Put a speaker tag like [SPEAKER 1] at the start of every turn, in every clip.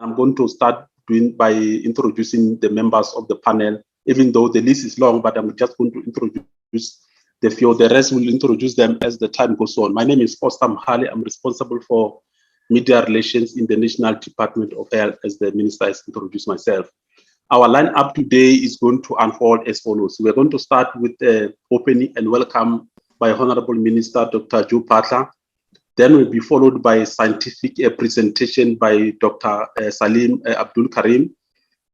[SPEAKER 1] I'm going to start doing by introducing the members of the panel, even though the list is long, but I'm just going to introduce the few. The rest will introduce them as the time goes on. My name is Foster Mhali. I'm responsible for media relations in the National Department of Health, as the minister has introduced myself. Our lineup today is going to unfold as follows. We're going to start with the opening and welcome by Honorable Minister Dr. Joe Phaahla. Then will be followed by a scientific presentation by Dr. Salim Abdul Karim,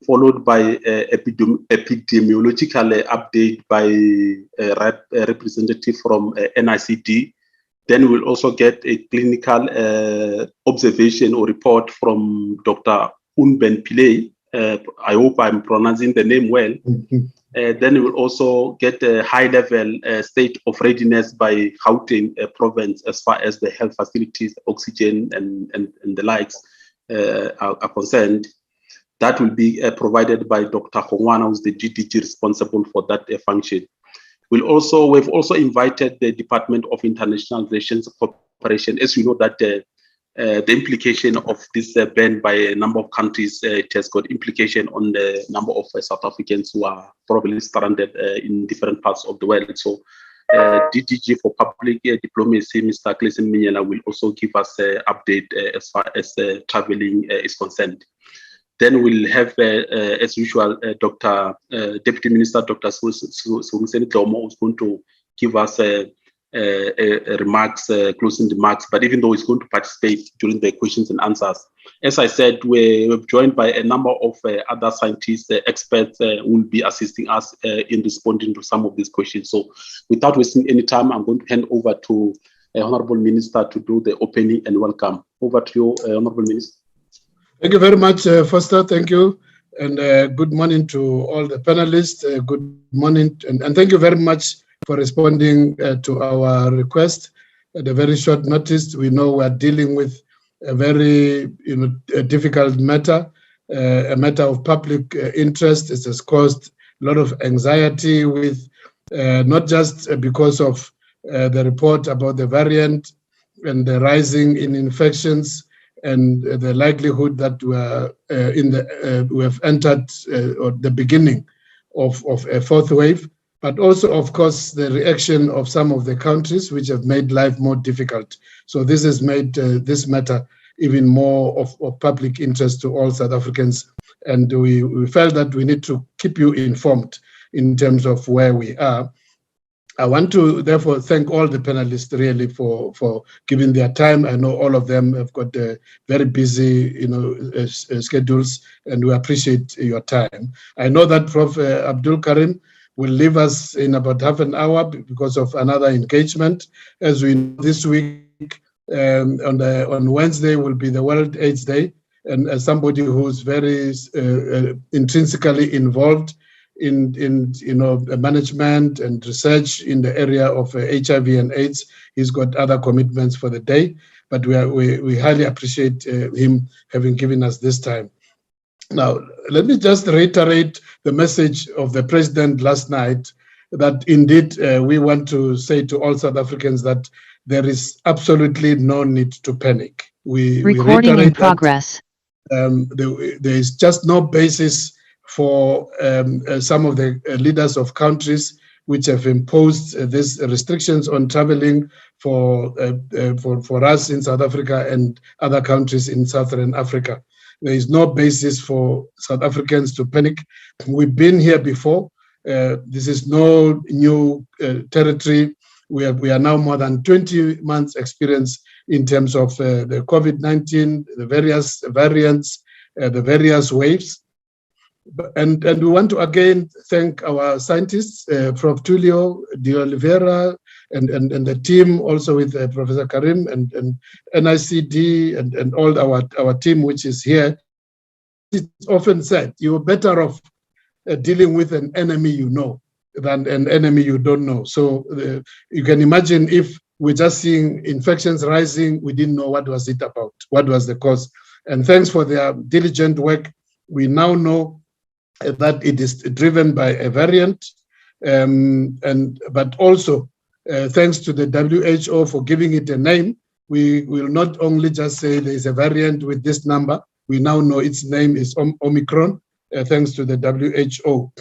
[SPEAKER 1] followed by epidemiological update by a representative from NICD. Then we'll also get a clinical observation or report from Dr. Unben Pillay. I hope I'm pronouncing the name well. Then we'll also get a high-level state of readiness by Gauteng province as far as the health facilities, oxygen, and the likes are concerned. That will be provided by Dr. Hongwana, who's the GDG responsible for that function. We've also invited the Department of International Relations Cooperation. As you know, that the implication of this ban by a number of countries, it has got implication on the number of South Africans who are probably stranded in different parts of the world. So DDG for Public Diplomacy, Mr. Clayson Minyela, will also give us an update as far as traveling is concerned. Then we'll have, as usual, Deputy Minister Dr. Sungsen Domo, who's going to give us remarks, closing remarks, but even though he's going to participate during the questions and answers. As I said, we're joined by a number of other scientists, experts who will be assisting us in responding to some of these questions. So without wasting any time, I'm going to hand over to Honorable Minister to do the opening and welcome. Over to you, Honorable Minister.
[SPEAKER 2] Thank you very much, Foster. Thank you. And good morning to all the panelists. Good morning. And thank you very much for responding to our request at a very short notice. We know we're dealing with a very a difficult matter, a matter of public interest. It has caused a lot of anxiety with not just because of the report about the variant and the rising in infections and the likelihood that we have entered or the beginning of a fourth wave, but also, of course, the reaction of some of the countries which have made life more difficult. So this has made this matter even more of public interest to all South Africans. And we felt that we need to keep you informed in terms of where we are. I want to therefore thank all the panelists really for giving their time. I know all of them have got very busy schedules, and we appreciate your time. I know that Prof. Abdul Karim will leave us in about half an hour because of another engagement. As we know, this week on Wednesday will be the World AIDS Day, and as somebody who's very intrinsically involved in management and research in the area of HIV and AIDS, he's got other commitments for the day. But we highly appreciate him having given us this time. Now, let me just reiterate the message of the President last night that indeed we want to say to all South Africans that there is absolutely no need to panic.
[SPEAKER 3] Recording in progress.
[SPEAKER 2] There is just no basis for some of the leaders of countries which have imposed these restrictions on traveling for us in South Africa and other countries in Southern Africa. There is no basis for South Africans to panic. We've been here before. This is no new territory. We are now more than 20 months experience in terms of the COVID-19, the various variants, the various waves. And we want to again thank our scientists, Prof. Tulio de Oliveira, and the team also with Professor Karim and NICD and all our team which is here. It's often said, you're better off dealing with an enemy you know than an enemy you don't know. So you can imagine if we're just seeing infections rising, we didn't know what was it about, what was the cause. And thanks for their diligent work, we now know that it is driven by a variant, but also thanks to the WHO for giving it a name. We will not only just say there is a variant with this number, We now know its name is Omicron, thanks to the WHO.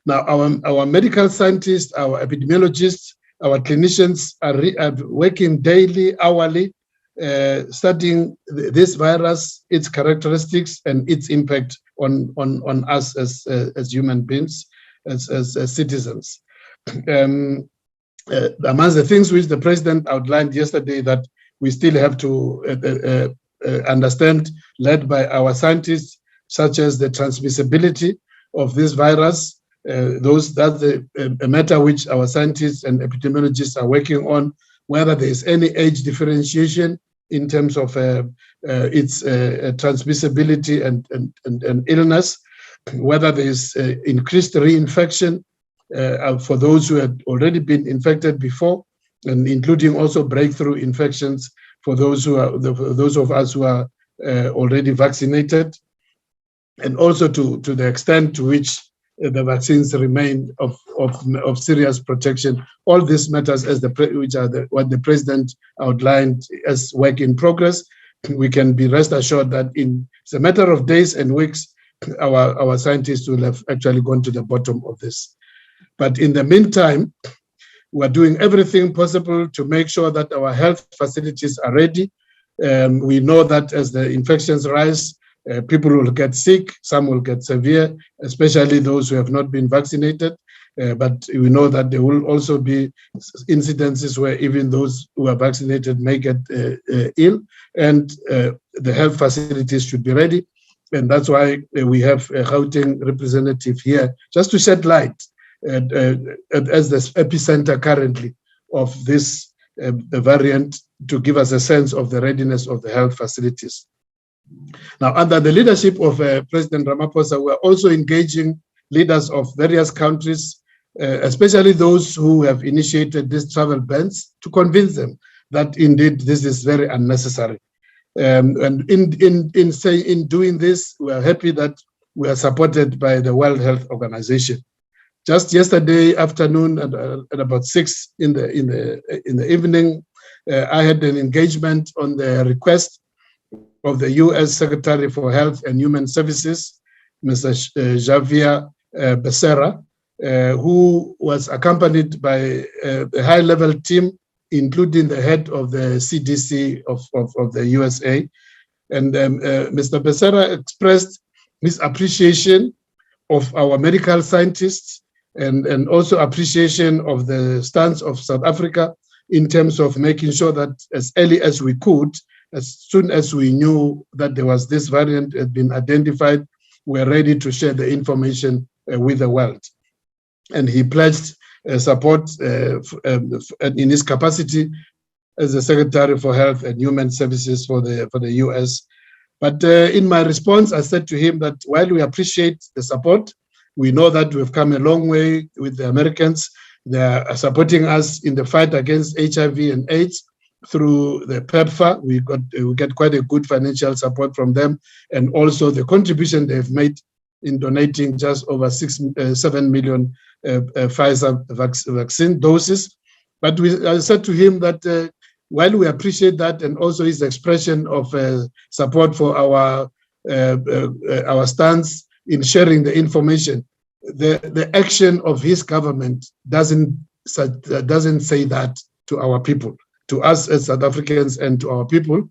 [SPEAKER 2] Now, our medical scientists, our epidemiologists, our clinicians are working daily, hourly, studying this virus, its characteristics, and its impact on us as human beings, as citizens. Amongst the things which the president outlined yesterday that we still have to understand, led by our scientists, such as the transmissibility of this virus. That's a matter which our scientists and epidemiologists are working on, whether there is any age differentiation in terms of its transmissibility and illness, whether there is increased reinfection for those who had already been infected before, and including also breakthrough infections for those of us who are already vaccinated, and also to the extent to which the vaccines remain of serious protection. All this matters what the president outlined as work in progress. We can be rest assured that it's a matter of days and weeks, our scientists will have actually gone to the bottom of this. But in the meantime, we're doing everything possible to make sure that our health facilities are ready. We know that as the infections rise, people will get sick, some will get severe, especially those who have not been vaccinated. But we know that there will also be incidences where even those who are vaccinated may get ill, and the health facilities should be ready. And that's why we have a Gauteng representative here, just to shed light as the epicenter currently of this variant, to give us a sense of the readiness of the health facilities. Now, under the leadership of President Ramaphosa, we're also engaging leaders of various countries, especially those who have initiated these travel bans, to convince them that indeed this is very unnecessary. And in doing this, we are happy that we are supported by the World Health Organization. Just yesterday afternoon, at about 6 in the evening, I had an engagement on the request of the U.S. Secretary for Health and Human Services, Mr. Javier Becerra, who was accompanied by a high-level team, including the head of the CDC of the USA. And Mr. Becerra expressed his appreciation of our medical scientists and also appreciation of the stance of South Africa in terms of making sure that as early as we could, as soon as we knew that there was this variant had been identified, we're ready to share the information with the world. And he pledged support in his capacity as the Secretary for Health and Human Services for the US. But in my response, I said to him that while we appreciate the support, we know that we've come a long way with the Americans. They are supporting us in the fight against HIV and AIDS through the PEPFAR. We get quite a good financial support from them, and also the contribution they've made in donating just over 7 million Pfizer vaccine doses. But I said to him that while we appreciate that, and also his expression of support for our stance in sharing the information, the action of his government doesn't say that to our people, to us as South Africans and to our people.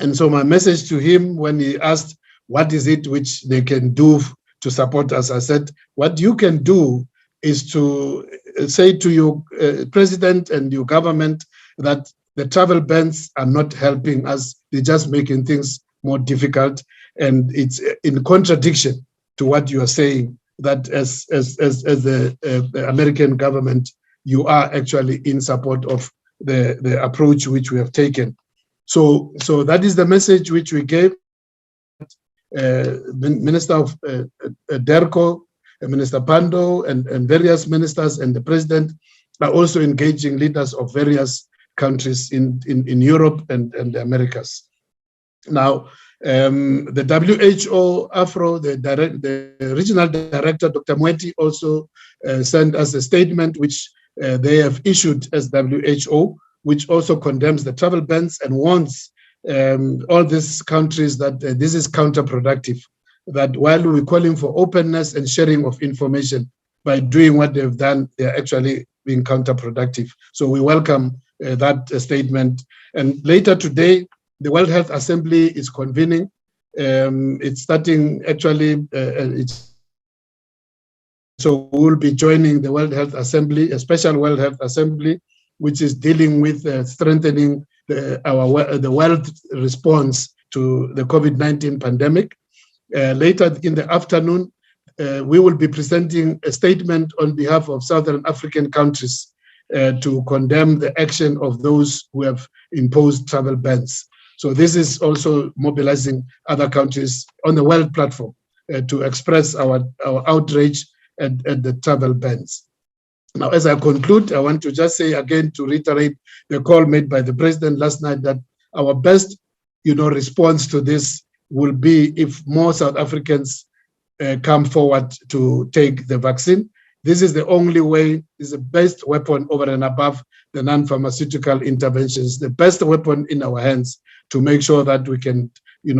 [SPEAKER 2] And so my message to him when he asked, what is it which they can do to support us? I said, what you can do is to say to your president and your government that the travel bans are not helping us. They're just making things more difficult. And it's in contradiction to what you are saying, that as the American government, you are actually in support of the approach which we have taken. So that is the message which we gave. Minister of Derko, Minister Pando, and various ministers and the president are also engaging leaders of various countries in Europe and the Americas. Now, the WHO Afro, the regional director, Dr. Mweti, also sent us a statement which they have issued as WHO, which also condemns the travel bans and warns all these countries that this is counterproductive, that while we're calling for openness and sharing of information, by doing what they've done, they're actually being counterproductive. So we welcome that statement. And later today, the World Health Assembly is convening. It's starting actually, so we'll be joining the World Health Assembly, a special World Health Assembly, which is dealing with strengthening the world response to the COVID-19 pandemic. Later in the afternoon, we will be presenting a statement on behalf of Southern African countries to condemn the action of those who have imposed travel bans. So this is also mobilizing other countries on the world platform to express our outrage at the travel bans. Now, as I conclude, I want to just say again, to reiterate the call made by the president last night, that our best, response to this will be if more South Africans come forward to take the vaccine. This is the only way, is the best weapon over and above the non-pharmaceutical interventions, the best weapon in our hands to make sure that we can,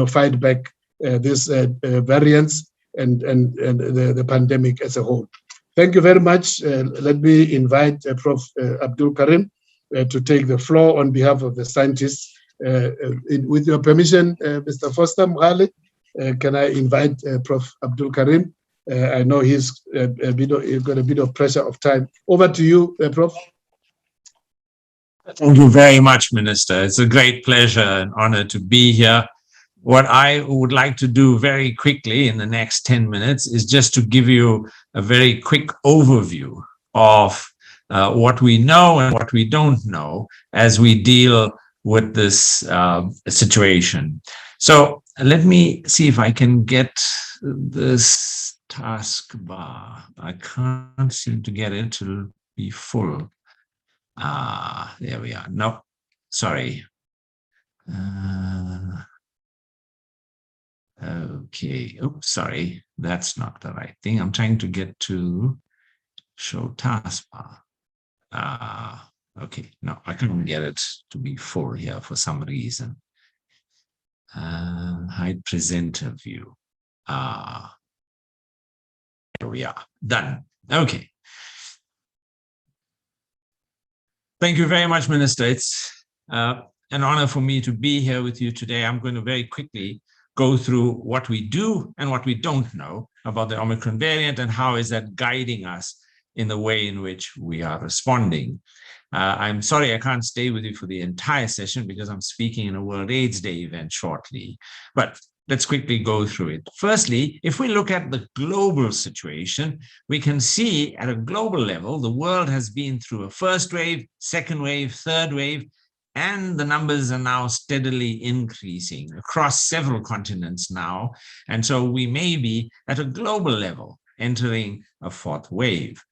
[SPEAKER 2] fight back this variants and the pandemic as a whole. Thank you very much. Let me invite Prof. Abdul Karim to take the floor on behalf of the scientists. With your permission, Mr. Foster Mohale, can I invite Prof. Abdul Karim? I know he's got a bit of pressure of time. Over to you, Prof.
[SPEAKER 4] Thank you very much, Minister. It's a great pleasure and honor to be here. What I would like to do very quickly in the next 10 minutes is just to give you a very quick overview of what we know and what we don't know as we deal with this situation. So let me see if I can get this taskbar. I can't seem to get it to be full. There we are. No, sorry. Okay. Oops, sorry. That's not the right thing. I'm trying to get to show taskbar. Okay. No, I couldn't get it to be full here for some reason. Hide presenter view. Here we are. Done. Okay. Thank you very much, Minister. It's an honor for me to be here with you today. I'm going to very quickly go through what we do and what we don't know about the Omicron variant and how is that guiding us in the way in which we are responding. I'm sorry I can't stay with you for the entire session because I'm speaking in a World AIDS Day event shortly, but let's quickly go through it. Firstly, if we look at the global situation, we can see at a global level, the world has been through a first wave, second wave, third wave, and the numbers are now steadily increasing across several continents now. And so we may be at a global level entering a fourth wave.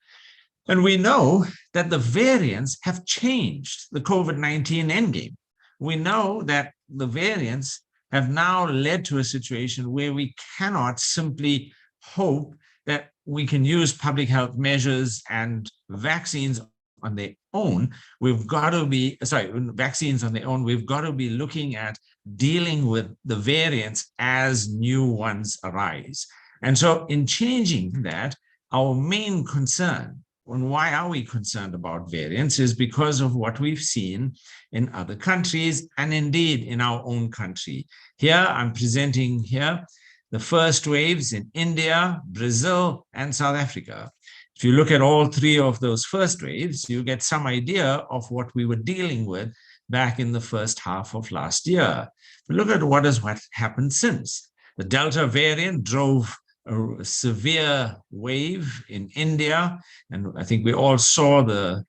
[SPEAKER 4] And we know that the variants have changed the COVID-19 endgame. We know that the variants have now led to a situation where we cannot simply hope that we can use public health measures and vaccines on their own. We've got to be, vaccines on their own, we've got to be looking at dealing with the variants as new ones arise. And so in changing that, our main concern, and why are we concerned about variants, is because of what we've seen in other countries and indeed in our own country. Here, I'm presenting here the first waves in India, Brazil, and South Africa. If you look at all three of those first waves, you get some idea of what we were dealing with back in the first half of last year. But look at what happened since. The Delta variant drove a severe wave in India, and I think we all saw the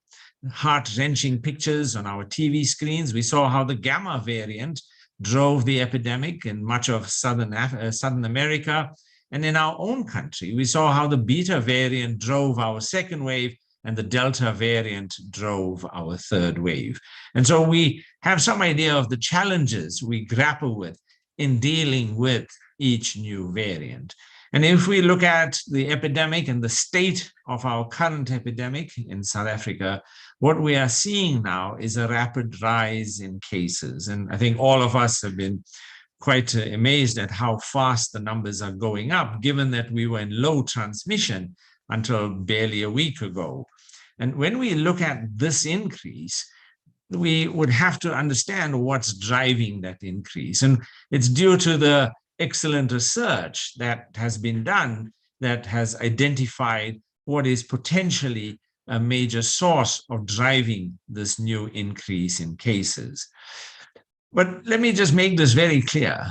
[SPEAKER 4] heart-wrenching pictures on our TV screens. We saw how the Gamma variant drove the epidemic in much of Southern America. And in our own country, we saw how the Beta variant drove our second wave and the Delta variant drove our third wave. And so we have some idea of the challenges we grapple with in dealing with each new variant. And if we look at the epidemic and the state of our current epidemic in South Africa, what we are seeing now is a rapid rise in cases. And I think all of us have been quite amazed at how fast the numbers are going up, given that we were in low transmission until barely a week ago. And when we look at this increase, we would have to understand what's driving that increase. And it's due to the excellent research that has been done that has identified what is potentially a major source of driving this new increase in cases. But let me just make this very clear.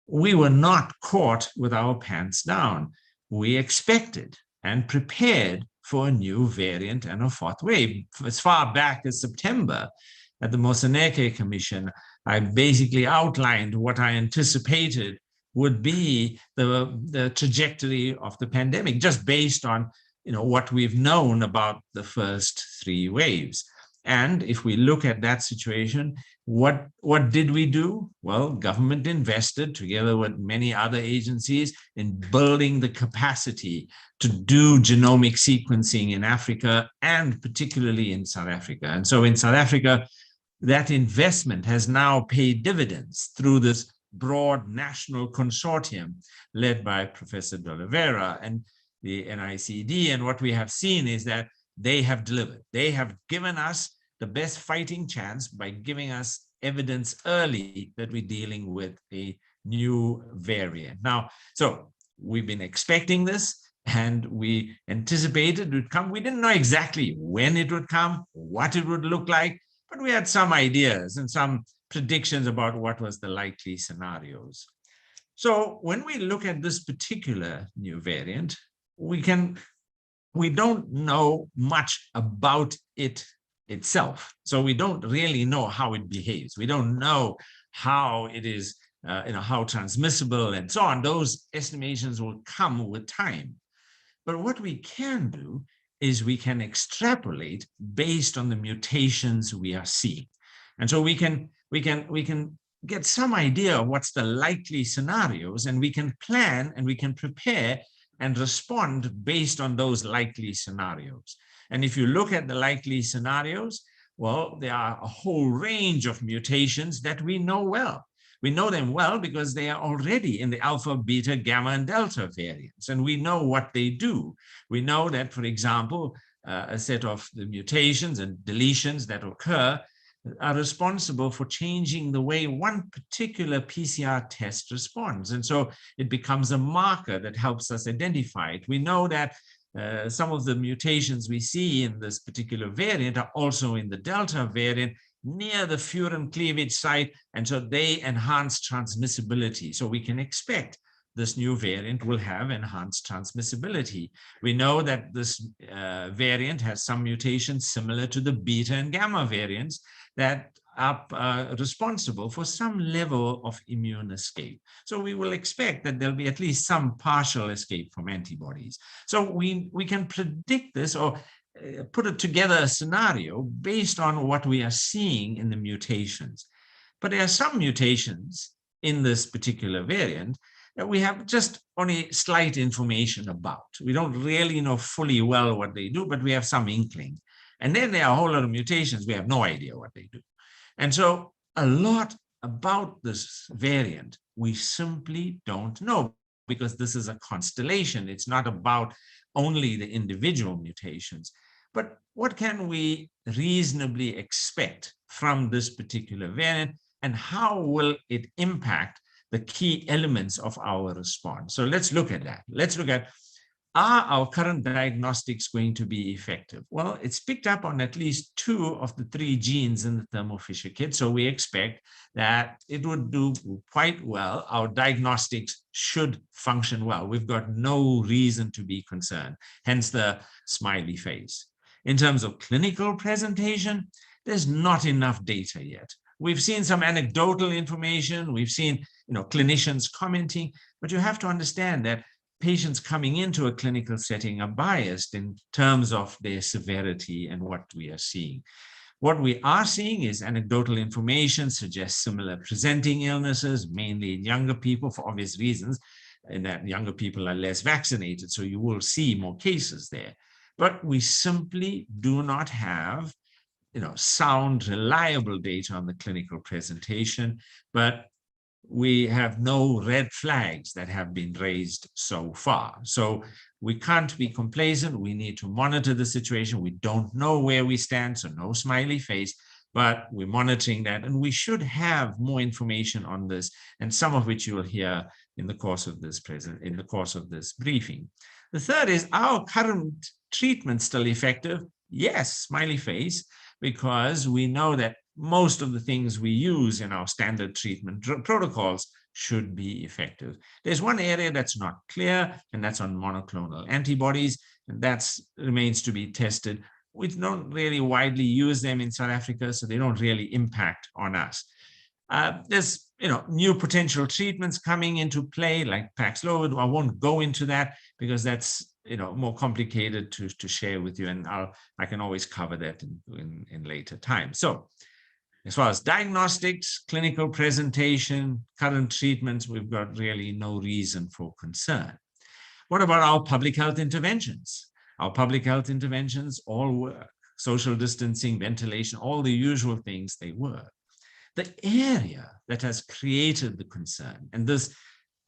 [SPEAKER 4] We were not caught with our pants down. We expected and prepared for a new variant and a fourth wave. As far back as September, at the Moseneke Commission, I basically outlined what I anticipated would be the trajectory of the pandemic, just based on what we've known about the first three waves. And if we look at that situation, what did we do? Well, government invested together with many other agencies in building the capacity to do genomic sequencing in Africa, and particularly in South Africa. And so in South Africa, that investment has now paid dividends through this broad national consortium led by Professor De Oliveira and the NICD. And what we have seen is that they have delivered. They have given us the best fighting chance by giving us evidence early that we're dealing with a new variant. Now, so we've been expecting this and we anticipated it would come. We didn't know exactly when it would come, what it would look like, but we had some ideas and some predictions about what was the likely scenarios. So when we look at this particular new variant, we don't know much about it itself. So we don't really know how it behaves. We don't know how it is, how transmissible and so on. Those estimations will come with time. But what we can do is we can extrapolate based on the mutations we are seeing. And so we can get some idea of what's the likely scenarios, and we can plan and we can prepare and respond based on those likely scenarios. And if you look at the likely scenarios, well, there are a whole range of mutations that we know well. We know them well because they are already in the alpha, beta, gamma, and delta variants, and we know what they do. We know that, for example, a set of the mutations and deletions that occur are responsible for changing the way one particular PCR test responds. And so it becomes a marker that helps us identify it. We know that some of the mutations we see in this particular variant are also in the Delta variant near the furin cleavage site, and so they enhance transmissibility. So we can expect this new variant will have enhanced transmissibility. We know that this variant has some mutations similar to the beta and gamma variants that are responsible for some level of immune escape. So we will expect that there'll be at least some partial escape from antibodies. So we can predict this or put it together a scenario based on what we are seeing in the mutations. But there are some mutations in this particular variant that we have just only slight information about. We don't really know fully well what they do, but we have some inkling. And then there are a whole lot of mutations, we have no idea what they do. And so a lot about this variant, we simply don't know, because this is a constellation. It's not about only the individual mutations. But what can we reasonably expect from this particular variant, and how will it impact the key elements of our response? So let's look at that. Let's look at, are our current diagnostics going to be effective? Well, it's picked up on at least 2 of the 3 genes in the Thermo Fisher kit, so we expect that it would do quite well. Our diagnostics should function well. We've got no reason to be concerned, hence the smiley face. In terms of clinical presentation, there's not enough data yet. We've seen some anecdotal information, we've seen clinicians commenting, but you have to understand that patients coming into a clinical setting are biased in terms of their severity and what we are seeing. What we are seeing is anecdotal information suggests similar presenting illnesses, mainly in younger people for obvious reasons. in that younger people are less vaccinated, so you will see more cases there. But we simply do not have, sound, reliable data on the clinical presentation, but we have no red flags that have been raised so far. So we can't be complacent. We need to monitor the situation. We don't know where we stand, so no smiley face, but we're monitoring that, and we should have more information on this, and some of which you will hear in the course of this briefing. The third is, our current treatment still effective? Yes, smiley face, because we know that most of the things we use in our standard treatment protocols should be effective. There's one area that's not clear, and that's on monoclonal antibodies, and that remains to be tested. We don't really widely use them in South Africa, so they don't really impact on us. There's new potential treatments coming into play, like Paxlovid. I won't go into that because that's more complicated to share with you, and I can always cover that in later time. So as far as diagnostics, clinical presentation, current treatments, we've got really no reason for concern. What about our public health interventions? Our public health interventions all work. Social distancing, ventilation, all the usual things, they work. The area that has created the concern and this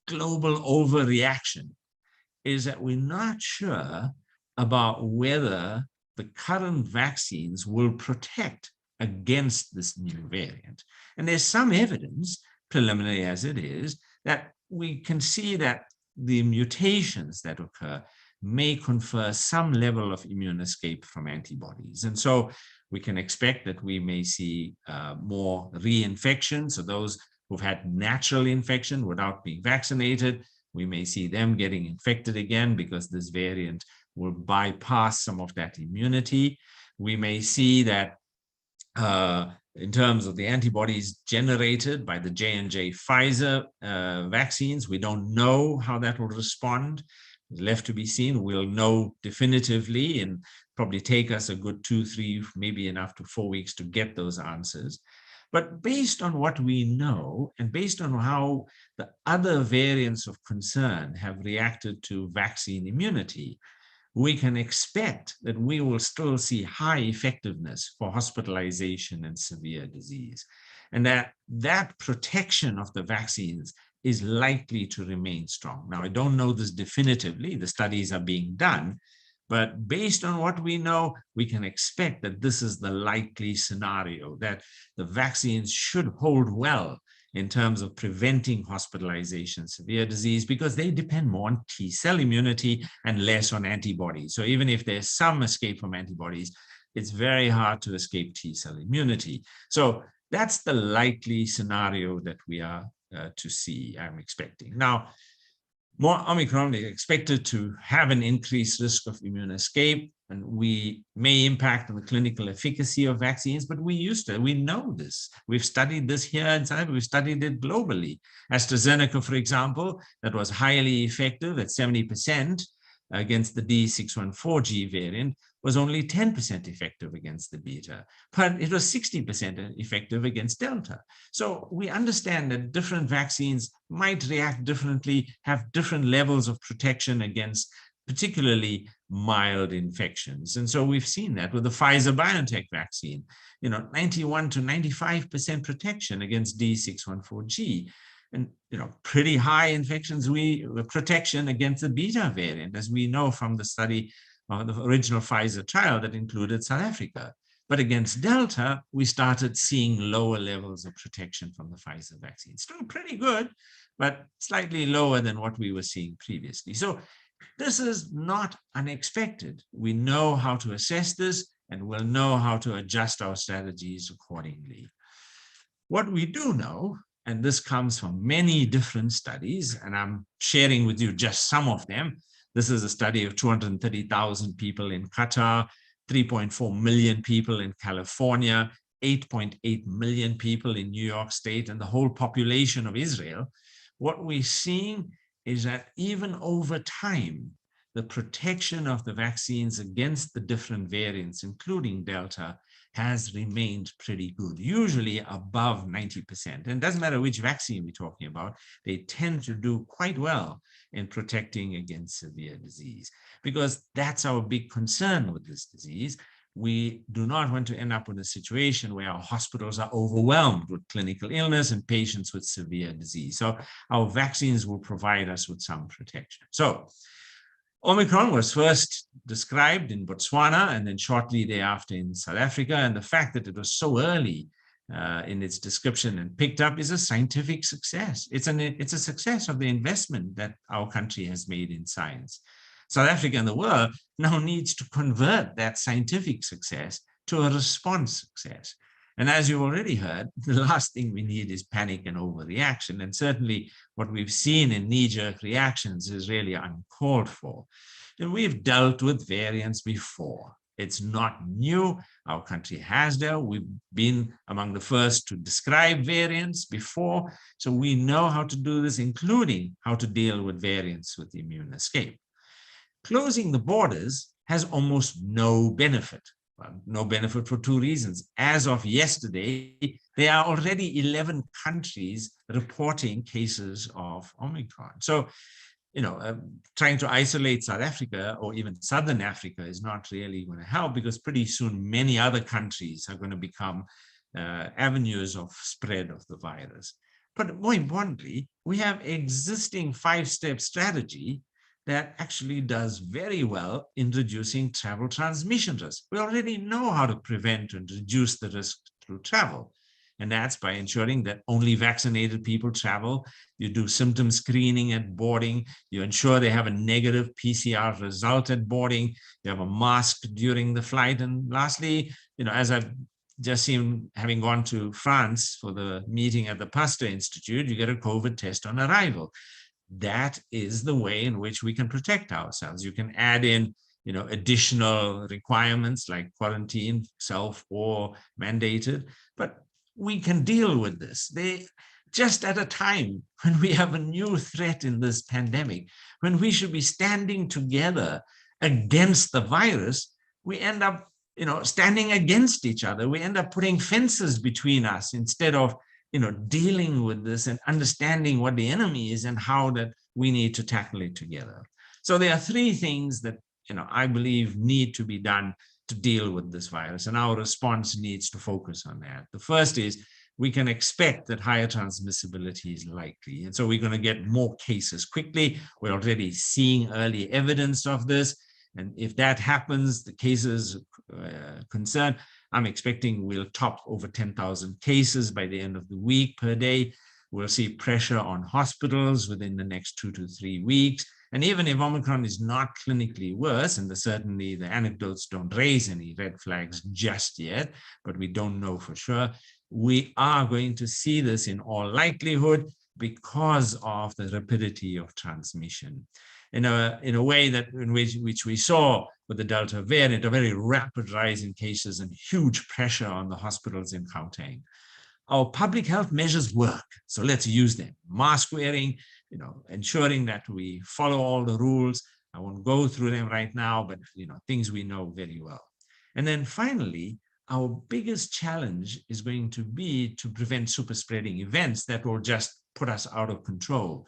[SPEAKER 4] global overreaction is that we're not sure about whether the current vaccines will protect against this new variant. And there's some evidence, preliminary as it is, that we can see that the mutations that occur may confer some level of immune escape from antibodies. And so we can expect that we may see more reinfections. So those who've had natural infection without being vaccinated, we may see them getting infected again because this variant will bypass some of that immunity. We may see that in terms of the antibodies generated by the J&J Pfizer vaccines, we don't know how that will respond. It's left to be seen. We'll know definitively, and probably take us a good 2, 3, maybe enough to 4 weeks to get those answers. But based on what we know, and based on how the other variants of concern have reacted to vaccine immunity, we can expect that we will still see high effectiveness for hospitalization and severe disease, and that protection of the vaccines is likely to remain strong. Now, I don't know this definitively. The studies are being done, but based on what we know, we can expect that this is the likely scenario, that the vaccines should hold well in terms of preventing hospitalization, severe disease, because they depend more on T-cell immunity and less on antibodies. So even if there's some escape from antibodies, it's very hard to escape T-cell immunity. So that's the likely scenario that we are to see, I'm expecting. Now, more Omicron is expected to have an increased risk of immune escape, and we may impact on the clinical efficacy of vaccines, but we know this. We've studied this here in South Africa, we've studied it globally. AstraZeneca, for example, that was highly effective at 70% against the D614G variant, was only 10% effective against the beta, but it was 60% effective against Delta. So we understand that different vaccines might react differently, have different levels of protection against particularly mild infections. And so we've seen that with the Pfizer-BioNTech vaccine, 91 to 95% protection against D614G. And pretty high protection against the beta variant, as we know from the study of the original Pfizer trial that included South Africa. But against Delta, we started seeing lower levels of protection from the Pfizer vaccine. Still pretty good, but slightly lower than what we were seeing previously. So this is not unexpected. We know how to assess this, and we'll know how to adjust our strategies accordingly. What we do know, and this comes from many different studies, and I'm sharing with you just some of them. This is a study of 230,000 people in Qatar, 3.4 million people in California, 8.8 million people in New York State, and the whole population of Israel. What we're seeing is that even over time, the protection of the vaccines against the different variants, including Delta, has remained pretty good, usually above 90%. And it doesn't matter which vaccine we're talking about, they tend to do quite well in protecting against severe disease, because that's our big concern with this disease. We do not want to end up in a situation where our hospitals are overwhelmed with clinical illness and patients with severe disease. So our vaccines will provide us with some protection. So Omicron was first described in Botswana and then shortly thereafter in South Africa. And the fact that it was so early in its description and picked up is a scientific success. It's a success of the investment that our country has made in science. South Africa and the world now needs to convert that scientific success to a response success. And as you've already heard, the last thing we need is panic and overreaction. And certainly what we've seen in knee-jerk reactions is really uncalled for. And we've dealt with variants before. It's not new. Our country has dealt. We've been among the first to describe variants before. So we know how to do this, including how to deal with variants with immune escape. Closing the borders has almost no benefit. Well, no benefit for two reasons. As of yesterday, there are already 11 countries reporting cases of Omicron. So, trying to isolate South Africa or even Southern Africa is not really going to help, because pretty soon many other countries are going to become avenues of spread of the virus. But more importantly, we have existing 5-step strategy that actually does very well in reducing travel transmission risk. We already know how to prevent and reduce the risk through travel. And that's by ensuring that only vaccinated people travel. You do symptom screening at boarding. You ensure they have a negative PCR result at boarding. You have a mask during the flight. And lastly, as I've just seen, having gone to France for the meeting at the Pasteur Institute, you get a COVID test on arrival. That is the way in which we can protect ourselves. You can add in, additional requirements like quarantine, self or mandated, but we can deal with this. Just at a time when we have a new threat in this pandemic, when we should be standing together against the virus, we end up, standing against each other. We end up putting fences between us instead of dealing with this and understanding what the enemy is and how that we need to tackle it together. So there are 3 things that, I believe need to be done to deal with this virus, and our response needs to focus on that. The first is we can expect that higher transmissibility is likely. And so we're going to get more cases quickly. We're already seeing early evidence of this. And if that happens, the cases concerned, I'm expecting we'll top over 10,000 cases by the end of the week per day. We'll see pressure on hospitals within the next 2 to 3 weeks. And even if Omicron is not clinically worse, and certainly the anecdotes don't raise any red flags just yet, but we don't know for sure, we are going to see this in all likelihood because of the rapidity of transmission. In a way that in which we saw with the Delta variant, a very rapid rise in cases and huge pressure on the hospitals in Gauteng. Our public health measures work, so let's use them. Mask wearing, ensuring that we follow all the rules. I won't go through them right now, but things we know very well. And then finally, our biggest challenge is going to be to prevent super spreading events that will just put us out of control,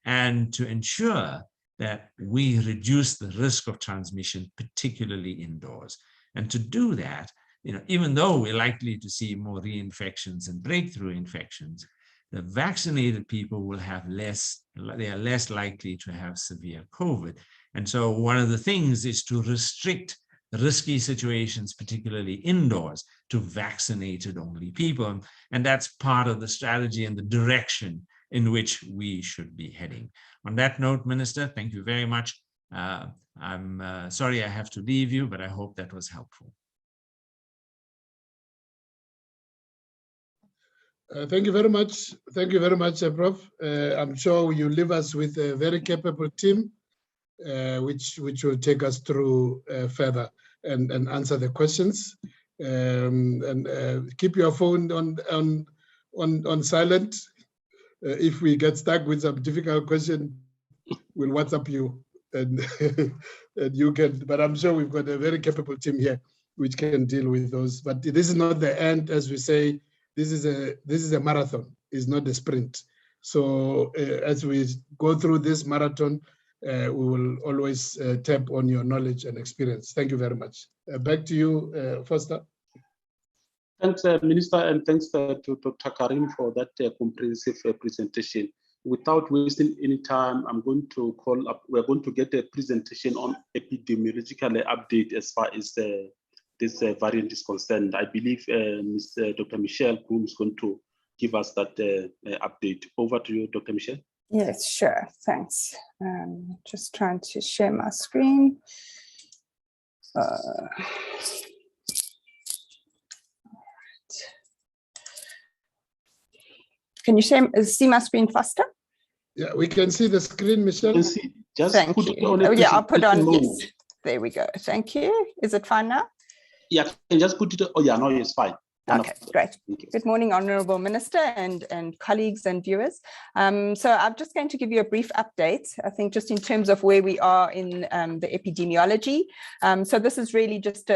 [SPEAKER 4] and to ensure that we reduce the risk of transmission, particularly indoors. And to do that, even though we're likely to see more reinfections and breakthrough infections, the vaccinated people will have they are less likely to have severe COVID. And so one of the things is to restrict risky situations, particularly indoors, to vaccinated only people. And that's part of the strategy and the direction in which we should be heading. On that note, Minister, thank you very much. I'm sorry I have to leave you, but I hope that was helpful.
[SPEAKER 2] Thank you very much. Thank you very much, Prof. I'm sure you leave us with a very capable team, which will take us through further and answer the questions. Keep your phone on silent. If we get stuck with some difficult question, we'll WhatsApp you and you can. But I'm sure we've got a very capable team here which can deal with those. But this is not the end, as we say. This is a marathon. It's not a sprint. So as we go through this marathon, we will always tap on your knowledge and experience. Thank you very much. Back to you, Foster.
[SPEAKER 1] Thanks, Minister, and thanks to Dr. Karim for that comprehensive presentation. Without wasting any time, we're going to get a presentation on epidemiological update as far as this variant is concerned. I believe Dr. Michelle Groom is going to give us that update. Over to you, Dr. Michelle.
[SPEAKER 5] Yes, sure. Thanks. Just trying to share my screen. Can you see my screen faster?
[SPEAKER 2] Yeah, we can see the screen, Michelle.
[SPEAKER 1] You can see, just
[SPEAKER 5] Thank
[SPEAKER 1] put
[SPEAKER 5] you.
[SPEAKER 1] it on.
[SPEAKER 5] Oh, yeah, I'll put on.
[SPEAKER 1] Mode.
[SPEAKER 5] Yes, there we go. Thank you. Is it fine now?
[SPEAKER 1] Yeah, you can just put it. Oh, yeah, no, it's fine.
[SPEAKER 5] Okay, great. Good morning, Honourable Minister and colleagues and viewers. So I'm just going to give you a brief update, I think, just in terms of where we are in the epidemiology. So this is really just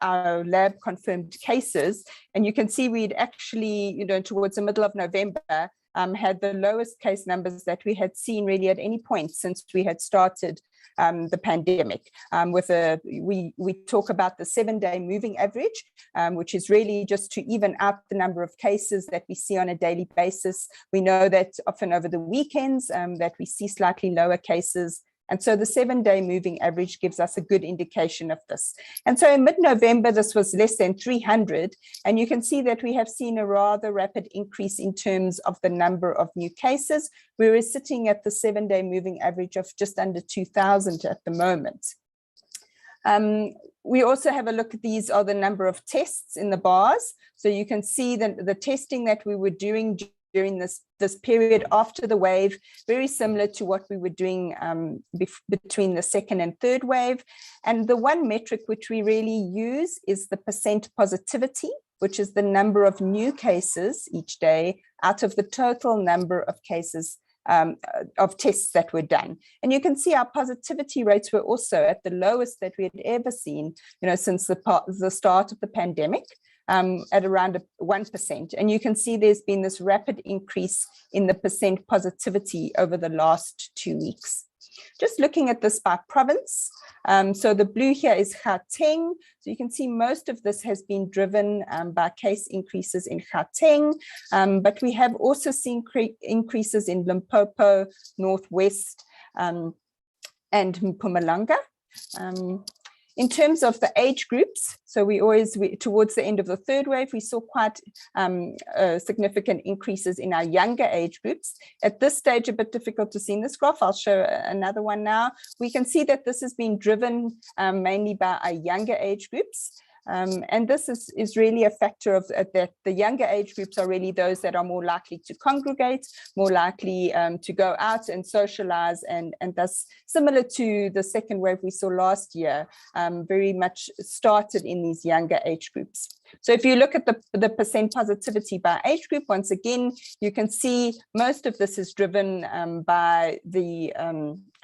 [SPEAKER 5] our lab confirmed cases, and you can see we'd actually, towards the middle of November, had the lowest case numbers that we had seen really at any point since we had started the pandemic. We talk about the 7-day moving average, which is really just to even out the number of cases that we see on a daily basis. We know that often over the weekends that we see slightly lower cases. And so the 7-day moving average gives us a good indication of this. And so in mid-November, this was less than 300. And you can see that we have seen a rather rapid increase in terms of the number of new cases. We were sitting at the 7-day moving average of just under 2,000 at the moment. We also have a look at these are the number of tests in the bars. So you can see that the testing that we were doing during this period after the wave, very similar to what we were doing between the second and third wave. And the one metric which we really use is the percent positivity, which is the number of new cases each day out of the total number of cases of tests that were done. And you can see our positivity rates were also at the lowest that we had ever seen, since the start of the pandemic. At around 1%. And you can see there's been this rapid increase in the percent positivity over the last 2 weeks. Just looking at this by province. So the blue here is Gauteng. So you can see most of this has been driven by case increases in Gauteng, but we have also seen increases in Limpopo, Northwest, and Mpumalanga. In terms of the age groups, so towards the end of the third wave, we saw quite significant increases in our younger age groups. At this stage, a bit difficult to see in this graph. I'll show another one now. We can see that this has been driven mainly by our younger age groups. And this is really a factor of that the younger age groups are really those that are more likely to congregate, more likely to go out and socialize, and thus similar to the second wave we saw last year, very much started in these younger age groups. So if you look at the percent positivity by age group, once again, you can see most of this is driven by the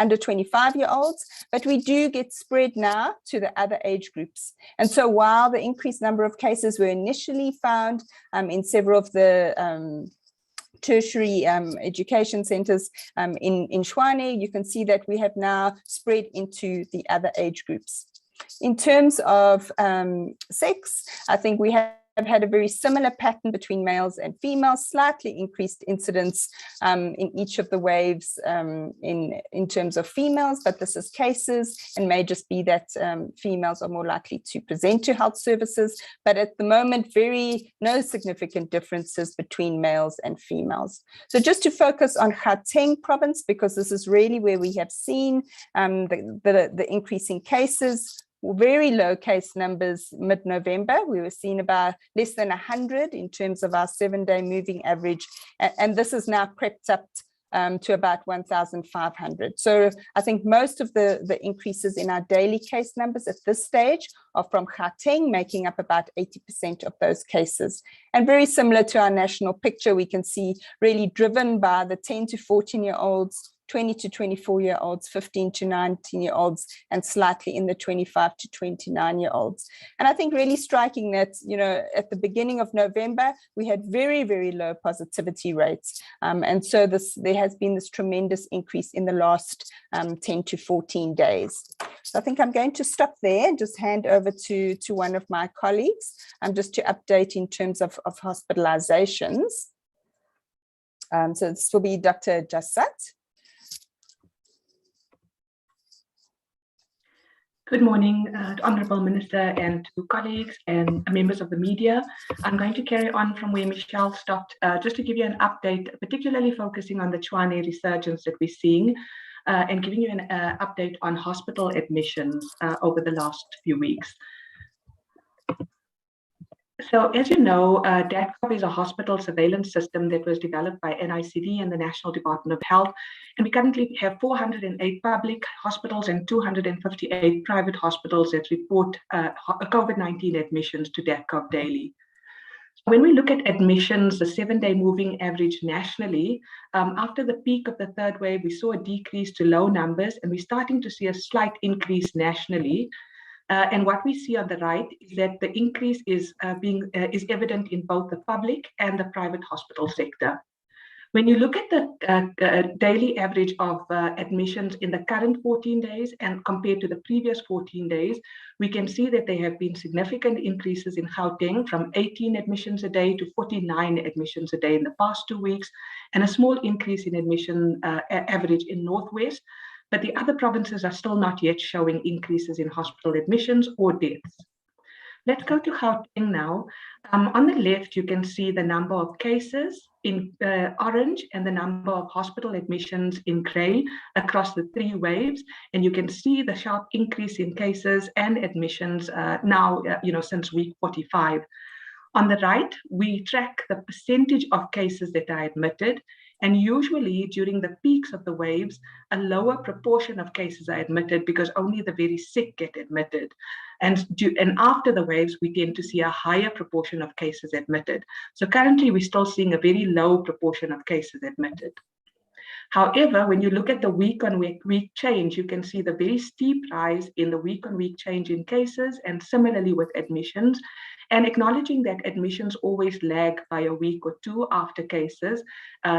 [SPEAKER 5] under 25-year-olds, but we do get spread now to the other age groups. And so while the increased number of cases were initially found in several of the tertiary education centers in Tshwane, you can see that we have now spread into the other age groups. In terms of sex, I think we have had a very similar pattern between males and females, slightly increased incidence in each of the waves in terms of females, but this is cases and may just be that females are more likely to present to health services. But at the moment, no significant differences between males and females. So just to focus on Gauteng province, because this is really where we have seen the increasing cases. Very low case numbers mid-November. We were seeing about less than 100 in terms of our 7-day moving average. And this has now crept up to about 1,500. So I think most of the increases in our daily case numbers at this stage are from Gauteng, making up about 80% of those cases. And very similar to our national picture, we can see really driven by the 10 to 14-year-olds, 20 to 24-year-olds, 15 to 19-year-olds, and slightly in the 25 to 29-year-olds. And I think really striking that, you know, at the beginning of November, we had very, very low positivity rates. And so there has been this tremendous increase in the last 10 to 14 days. So I think I'm going to stop there and just hand over to one of my colleagues, just to update in terms of hospitalizations. So this will be Dr. Jassat.
[SPEAKER 6] Good morning, Honourable Minister and to colleagues and members of the media. I'm going to carry on from where Michelle stopped, just to give you an update, particularly focusing on the Tshwane resurgence that we're seeing, and giving you an update on hospital admissions over the last few weeks. So as you know, dept is a hospital surveillance system that was developed by NICD and the National Department of Health. And we currently have 408 public hospitals and 258 private hospitals that report COVID-19 admissions to dept daily. When we look at admissions, the 7-day moving average nationally, after the peak of the third wave, we saw a decrease to low numbers, and we're starting to see a slight increase nationally. And what we see on the right is that the increase is evident in both the public and the private hospital sector. When you look at the daily average of admissions in the current 14 days and compared to the previous 14 days, we can see that there have been significant increases in Gauteng from 18 admissions a day to 49 admissions a day in the past 2 weeks, and a small increase in admission average in Northwest. But the other provinces are still not yet showing increases in hospital admissions or deaths. Let's go to Gauteng now. On the left, you can see the number of cases in orange and the number of hospital admissions in gray across the 3 waves. And you can see the sharp increase in cases and admissions now, since week 45. On the right, we track the percentage of cases that are admitted. And usually during the peaks of the waves, a lower proportion of cases are admitted because only the very sick get admitted. And after the waves, we tend to see a higher proportion of cases admitted. So currently, we're still seeing a very low proportion of cases admitted. However, when you look at the week-on-week change, you can see the very steep rise in the week-on-week change in cases, and similarly with admissions. And acknowledging that admissions always lag by a week or 2 after cases,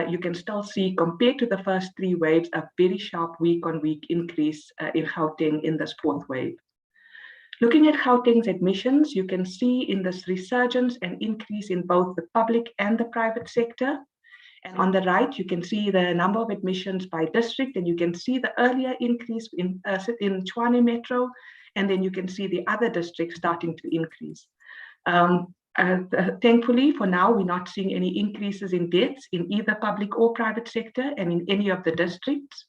[SPEAKER 6] you can still see, compared to the first 3 waves, a very sharp week-on-week increase in Gauteng in this 4th wave. Looking at Gauteng's admissions, you can see in this resurgence an increase in both the public and the private sector. And on the right, you can see the number of admissions by district, and you can see the earlier increase in Tshwane Metro, and then you can see the other districts starting to increase. Thankfully, for now, we're not seeing any increases in deaths in either public or private sector and in any of the districts.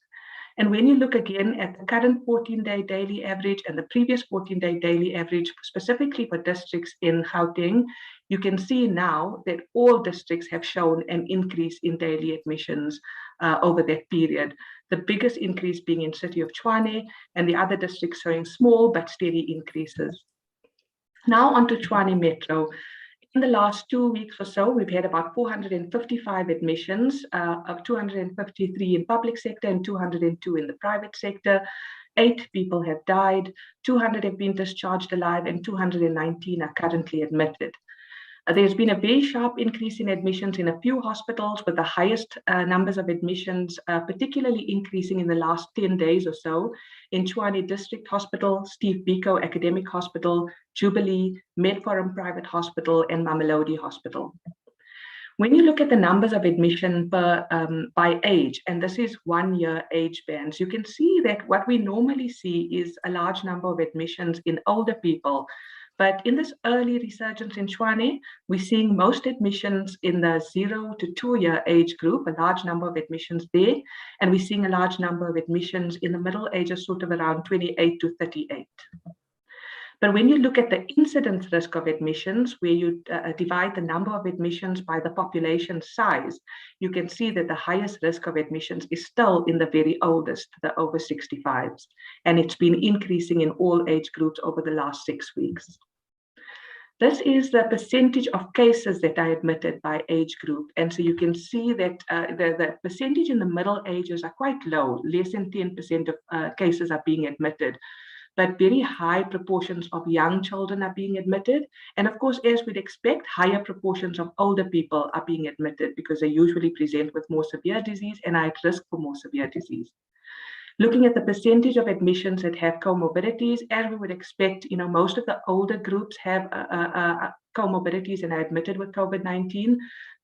[SPEAKER 6] And when you look again at the current 14-day daily average and the previous 14-day daily average, specifically for districts in Gauteng, you can see now that all districts have shown an increase in daily admissions over that period. The biggest increase being in City of Tshwane, and the other districts showing small but steady increases. Now on to Tshwane Metro. In the last 2 weeks or so, we've had about 455 admissions, of 253 in public sector and 202 in the private sector. 8 people have died, 200 have been discharged alive, and 219 are currently admitted. There's been a very sharp increase in admissions in a few hospitals, with the highest numbers of admissions, particularly increasing in the last 10 days or so, in Tshwane District Hospital, Steve Biko Academic Hospital, Jubilee, Medforum Private Hospital, and Mamelodi Hospital. When you look at the numbers of admission by age, and this is 1-year age bands, you can see that what we normally see is a large number of admissions in older people. But in this early resurgence in Tshwane, we're seeing most admissions in the 0 to 2-year age group, a large number of admissions there. And we're seeing a large number of admissions in the middle ages, sort of around 28 to 38. But when you look at the incidence risk of admissions, where you divide the number of admissions by the population size, you can see that the highest risk of admissions is still in the very oldest, the over 65s. And it's been increasing in all age groups over the last 6 weeks. This is the percentage of cases that are admitted by age group. And so you can see that the percentage in the middle ages are quite low. Less than 10% of cases are being admitted, but very high proportions of young children are being admitted. And of course, as we'd expect, higher proportions of older people are being admitted because they usually present with more severe disease and are at risk for more severe disease. Looking at the percentage of admissions that have comorbidities, as we would expect, most of the older groups have comorbidities and are admitted with COVID-19.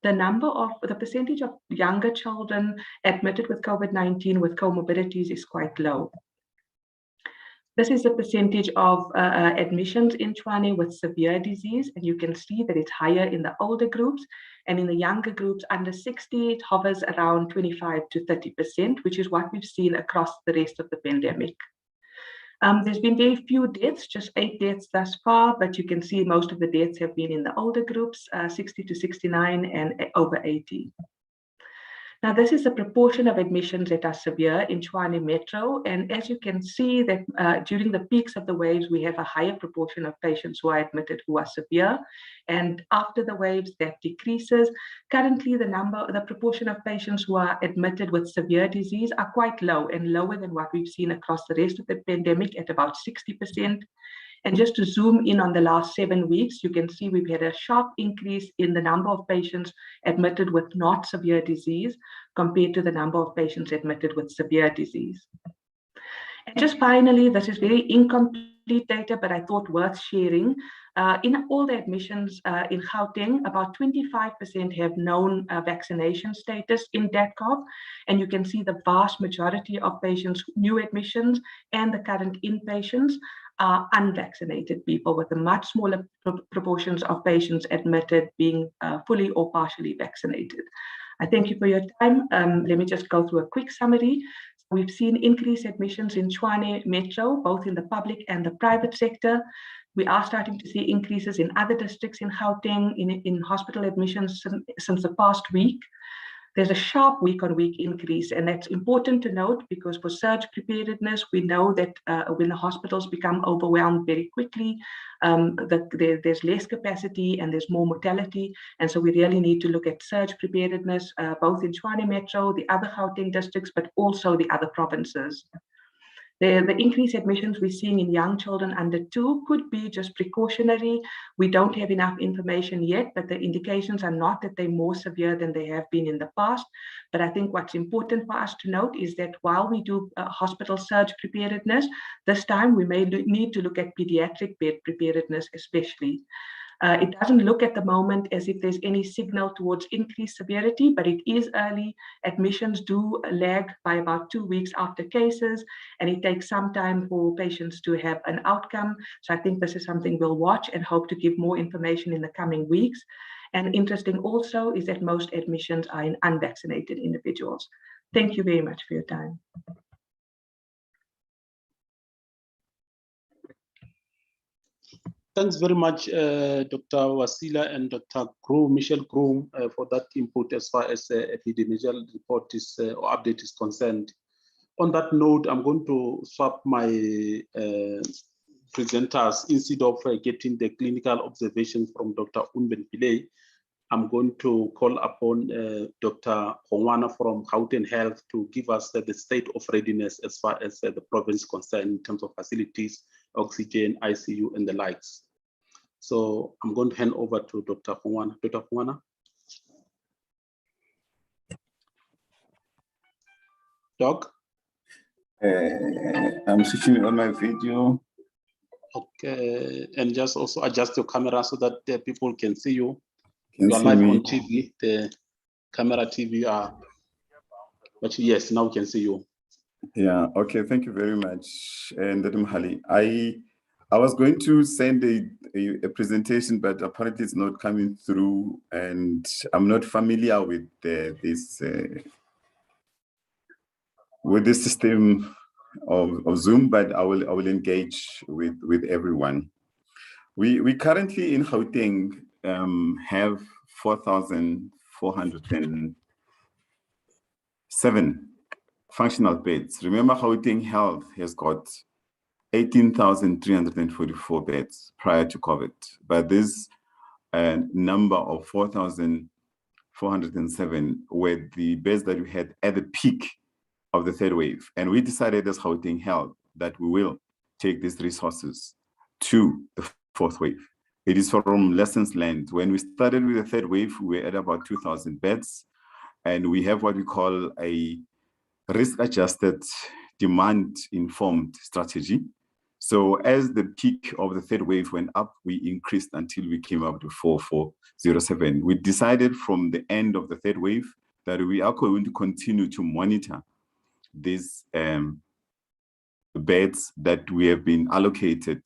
[SPEAKER 6] The percentage of younger children admitted with COVID-19 with comorbidities is quite low. This is the percentage of admissions in Tshwane with severe disease, and you can see that it's higher in the older groups, and in the younger groups under 60, it hovers around 25 to 30%, which is what we've seen across the rest of the pandemic. There's been very few deaths, just 8 deaths thus far, but you can see most of the deaths have been in the older groups, 60 to 69 and over 80. Now, this is the proportion of admissions that are severe in Tshwane Metro. And as you can see that during the peaks of the waves, we have a higher proportion of patients who are admitted who are severe. And after the waves, that decreases. Currently, the proportion of patients who are admitted with severe disease are quite low and lower than what we've seen across the rest of the pandemic at about 60%. And just to zoom in on the last 7 weeks, you can see we've had a sharp increase in the number of patients admitted with not severe disease compared to the number of patients admitted with severe disease. And just finally, this is very incomplete data, but I thought worth sharing. In all the admissions in Gauteng, about 25% have known vaccination status in DATCOV, and you can see the vast majority of patients, new admissions and the current inpatients, are unvaccinated people, with a much smaller proportions of patients admitted being fully or partially vaccinated. I thank you for your time. Let me just go through a quick summary. We've seen increased admissions in Tshwane Metro, both in the public and the private sector. We are starting to see increases in other districts in Gauteng in hospital admissions since the past week. There's a sharp week-on-week increase, and that's important to note because for surge preparedness, we know that when the hospitals become overwhelmed very quickly, there's less capacity and there's more mortality. And so we really need to look at surge preparedness, both in Tshwane Metro, the other Gauteng districts, but also the other provinces. The increased admissions we're seeing in young children under 2 could be just precautionary. We don't have enough information yet, but the indications are not that they're more severe than they have been in the past. But I think what's important for us to note is that while we do hospital surge preparedness, this time we may need to look at pediatric bed preparedness especially. It doesn't look at the moment as if there's any signal towards increased severity, but it is early. Admissions do lag by about 2 weeks after cases, and it takes some time for patients to have an outcome. So I think this is something we'll watch and hope to give more information in the coming weeks. And interesting also is that most admissions are in unvaccinated individuals. Thank you very much for your time.
[SPEAKER 1] Thanks very much, Dr. Wasila and Dr. Michelle Groom, for that input as far as the epidemiological report is or update is concerned. On that note, I'm going to swap my presenters. Instead of getting the clinical observation from Dr. Unben Pillay, I'm going to call upon Dr. Hongwana from Gauteng Health to give us the state of readiness as far as the province is concerned in terms of facilities, oxygen, ICU, and the likes. So I'm going to hand over to Dr. Hongwana. Dr. Hongwana. Doc?
[SPEAKER 7] I'm switching on my video.
[SPEAKER 1] Okay, and just also adjust your camera so that the people can see you.
[SPEAKER 7] Can
[SPEAKER 1] you are
[SPEAKER 7] see
[SPEAKER 1] live
[SPEAKER 7] me.
[SPEAKER 1] on TV, the camera TV are, but yes, now we can see you.
[SPEAKER 7] Yeah, okay, thank you very much. And Mahali, I was going to send a presentation, but apparently it's not coming through, and I'm not familiar with this system of Zoom, but I will engage with everyone. We currently in Gauteng have 4,407 functional beds. Remember, Gauteng Health has got 18,344 beds prior to COVID, but this number of 4,407 were the beds that we had at the peak of the third wave. And we decided as Gauteng Health that we will take these resources to the fourth wave. It is from lessons learned. When we started with the third wave, we were at about 2,000 beds, and we have what we call a risk-adjusted, demand-informed strategy. So as the peak of the third wave went up, we increased until we came up to 4,407. We decided from the end of the third wave that we are going to continue to monitor these beds that we have been allocated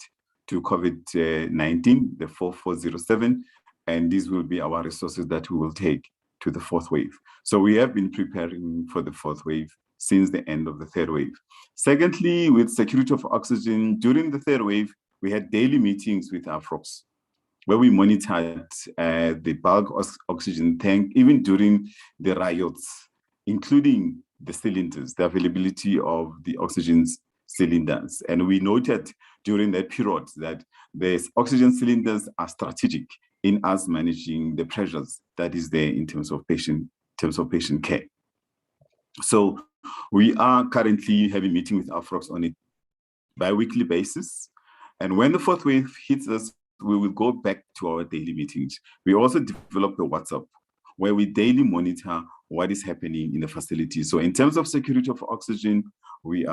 [SPEAKER 7] to COVID-19, the 4,407, and these will be our resources that we will take to the fourth wave. So we have been preparing for the fourth wave since the end of the third wave. Secondly, with security of oxygen, during the third wave, we had daily meetings with our folks where we monitored the bulk oxygen tank, even during the riots, including the cylinders, the availability of the oxygen cylinders. And we noted during that period that the oxygen cylinders are strategic in us managing the pressures that is there in terms of patient care. So we are currently having meetings with our folks on a bi-weekly basis. And when the fourth wave hits us, we will go back to our daily meetings. We also developed a WhatsApp where we daily monitor what is happening in the facility. So in terms of security of oxygen, we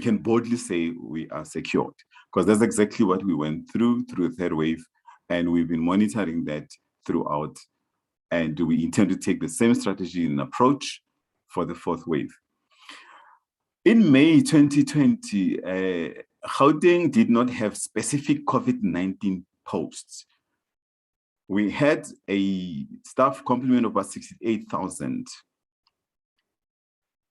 [SPEAKER 7] can boldly say we are secured, because that's exactly what we went through the third wave, and we've been monitoring that throughout. And we intend to take the same strategy and approach for the fourth wave. In May 2020, Gauteng did not have specific COVID-19 posts. We had a staff complement of about 68,000.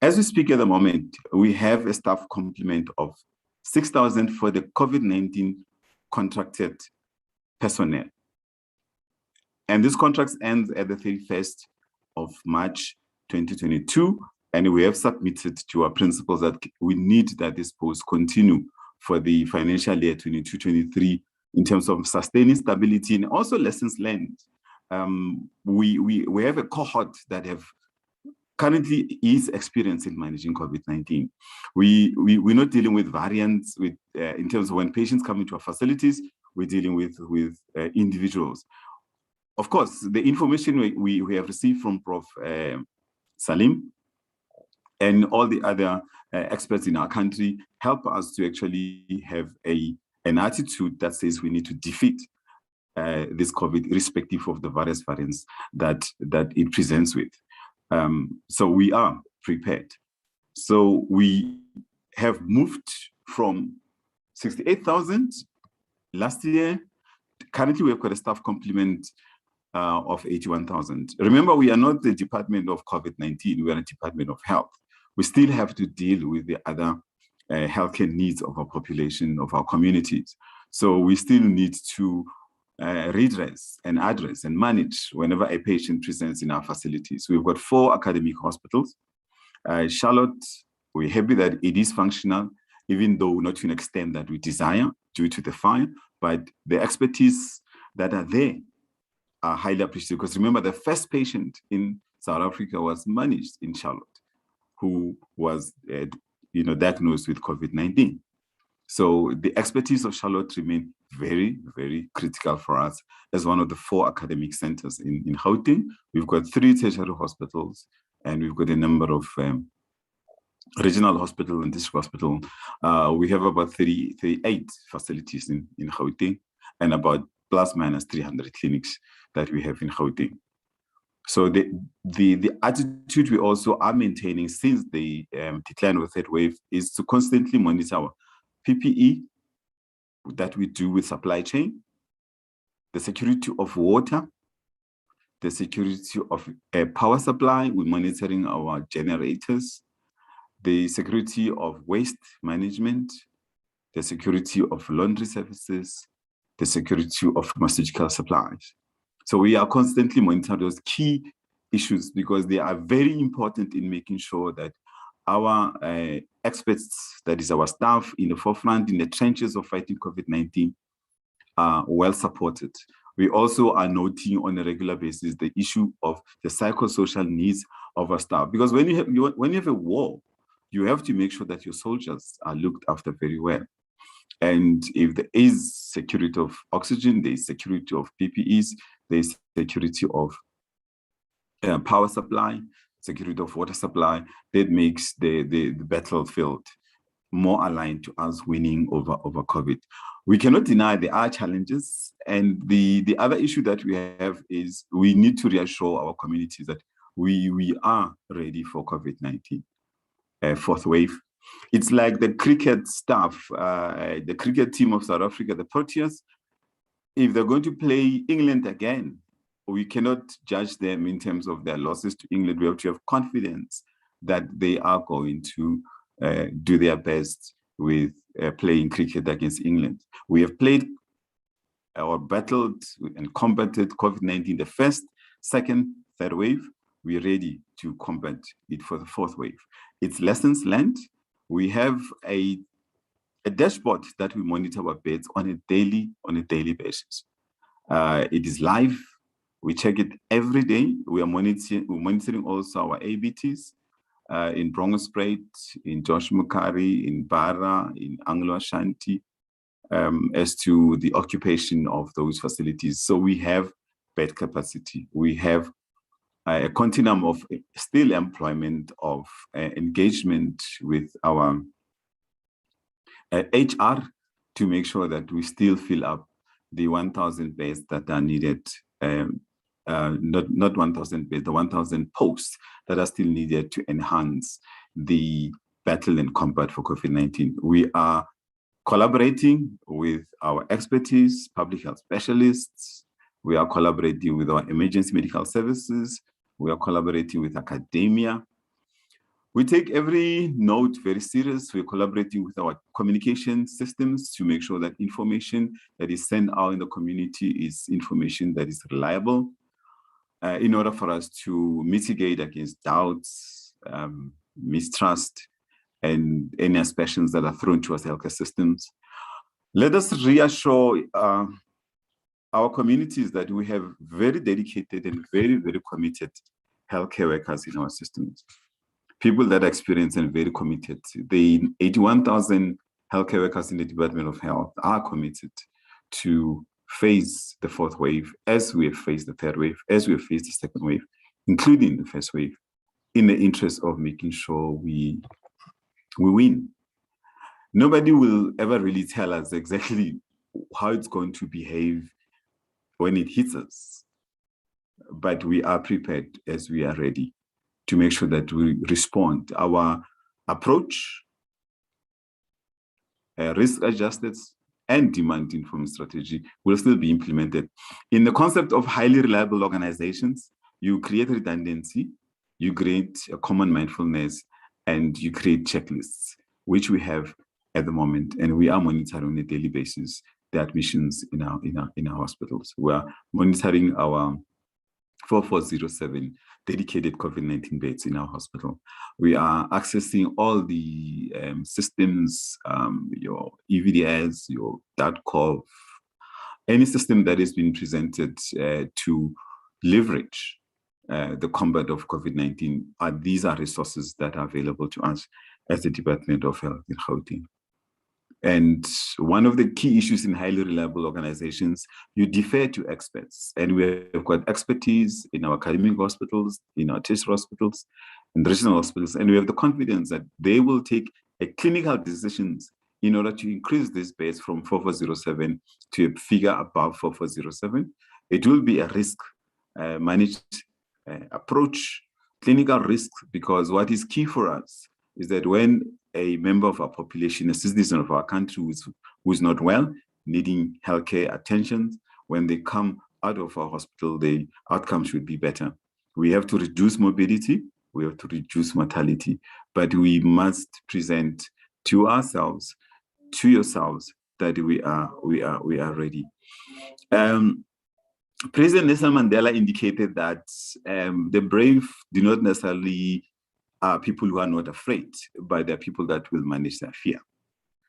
[SPEAKER 7] As we speak at the moment, we have a staff complement of 6,000 for the COVID-19 contracted personnel. And this contract ends at the 31st of March 2022, and we have submitted to our principals that we need that this post continue for the financial year 22-23 in terms of sustaining stability and also lessons learned. We have a cohort that have currently is experienced in managing COVID-19. We're not dealing with variants in terms of when patients come into our facilities, we're dealing with individuals. Of course, the information we have received from Prof. Salim and all the other experts in our country help us to actually have an attitude that says we need to defeat this COVID, irrespective of the various variants that it presents with. So we are prepared. So we have moved from 68,000 last year. Currently, we've got a staff complement of 81,000. Remember, we are not the Department of COVID-19. We are a Department of Health. We still have to deal with the other healthcare needs of our population, of our communities. So we still need to redress and address and manage whenever a patient presents in our facilities. We've got 4 academic hospitals. Charlotte, we're happy that it is functional, even though not to an extent that we desire due to the fire, but the expertise that are there are highly appreciated, because remember, the first patient in South Africa was managed in Charlotte, who was diagnosed with COVID-19. So the expertise of Charlotte remains very, very critical for us as one of the 4 academic centers in Gauteng. We've got 3 tertiary hospitals, and we've got a number of regional hospitals and district hospitals. We have about 38 facilities in Gauteng, and about plus minus 300 clinics that we have in Gauteng. So the attitude we also are maintaining since the decline of the third wave is to constantly monitor our PPE that we do with supply chain, the security of water, the security of power supply. We're monitoring our generators, the security of waste management, the security of laundry services, the security of pharmaceutical supplies. So we are constantly monitoring those key issues because they are very important in making sure that our experts, that is our staff in the forefront, in the trenches of fighting COVID-19, are well supported. We also are noting on a regular basis the issue of the psychosocial needs of our staff. Because when you have a war, you have to make sure that your soldiers are looked after very well. And if there is security of oxygen, there is security of PPEs, there is security of power supply, security of water supply, that makes the battlefield more aligned to us winning over COVID. We cannot deny there are challenges. And the other issue that we have is we need to reassure our communities that we are ready for COVID-19, fourth wave. It's like the cricket staff, the cricket team of South Africa, the Proteas. If they're going to play England again, we cannot judge them in terms of their losses to England. We have to have confidence that they are going to do their best with playing cricket against England. We have played or battled and combated COVID-19, the first, second, third wave. We're ready to combat it for the fourth wave. It's lessons learned. We have a dashboard that we monitor our beds on a daily basis. It is live. We check it every day. We're monitoring also our ABTs in Brongospruit, in Josh Mukari, in Bara, in Anglo Ashanti, as to the occupation of those facilities. So we have bed capacity. We have a continuum of still employment, of engagement with our HR to make sure that we still fill up the 1,000 beds that are needed, not 1,000 beds, the 1,000 posts that are still needed to enhance the battle and combat for COVID-19. We are collaborating with our expertise, public health specialists. We are collaborating with our emergency medical services. We are collaborating with academia. We take every note very serious. We're collaborating with our communication systems to make sure that information that is sent out in the community is information that is reliable, in order for us to mitigate against doubts, mistrust, and any aspersions that are thrown to us healthcare systems. Let us reassure our communities that we have very dedicated and very, very committed healthcare workers in our systems. People that are experienced and very committed. The 81,000 healthcare workers in the Department of Health are committed to face the fourth wave as we have faced the third wave, as we have faced the second wave, including the first wave, in the interest of making sure we win. Nobody will ever really tell us exactly how it's going to behave when it hits us, but we are prepared as we are ready to make sure that we respond. Our approach, risk-adjusted and demand-informed strategy will still be implemented. In the concept of highly reliable organizations, you create redundancy, you create a common mindfulness, and you create checklists, which we have at the moment, and we are monitoring on a daily basis the admissions in our hospitals. We are monitoring our 4407 dedicated COVID-19 beds in our hospital. We are accessing all the systems, your EVDS, your DATCOV, any system that is being presented to leverage the combat of COVID-19. These are resources that are available to us as the Department of Health in Gauteng. And one of the key issues in highly reliable organizations, you defer to experts. And we have got expertise in our academic hospitals, in our tertiary hospitals, and regional hospitals. And we have the confidence that they will take clinical decisions in order to increase these beds from 4407 to a figure above 4407. It will be a risk managed approach, clinical risk, because what is key for us is that when a member of our population, a citizen of our country who is not well, needing healthcare attention, when they come out of our hospital, the outcome should be better. We have to reduce morbidity, we have to reduce mortality, but we must present to ourselves, to yourselves, that we are ready. President Nelson Mandela indicated that the brave do not necessarily are people who are not afraid, but they're people that will manage their fear.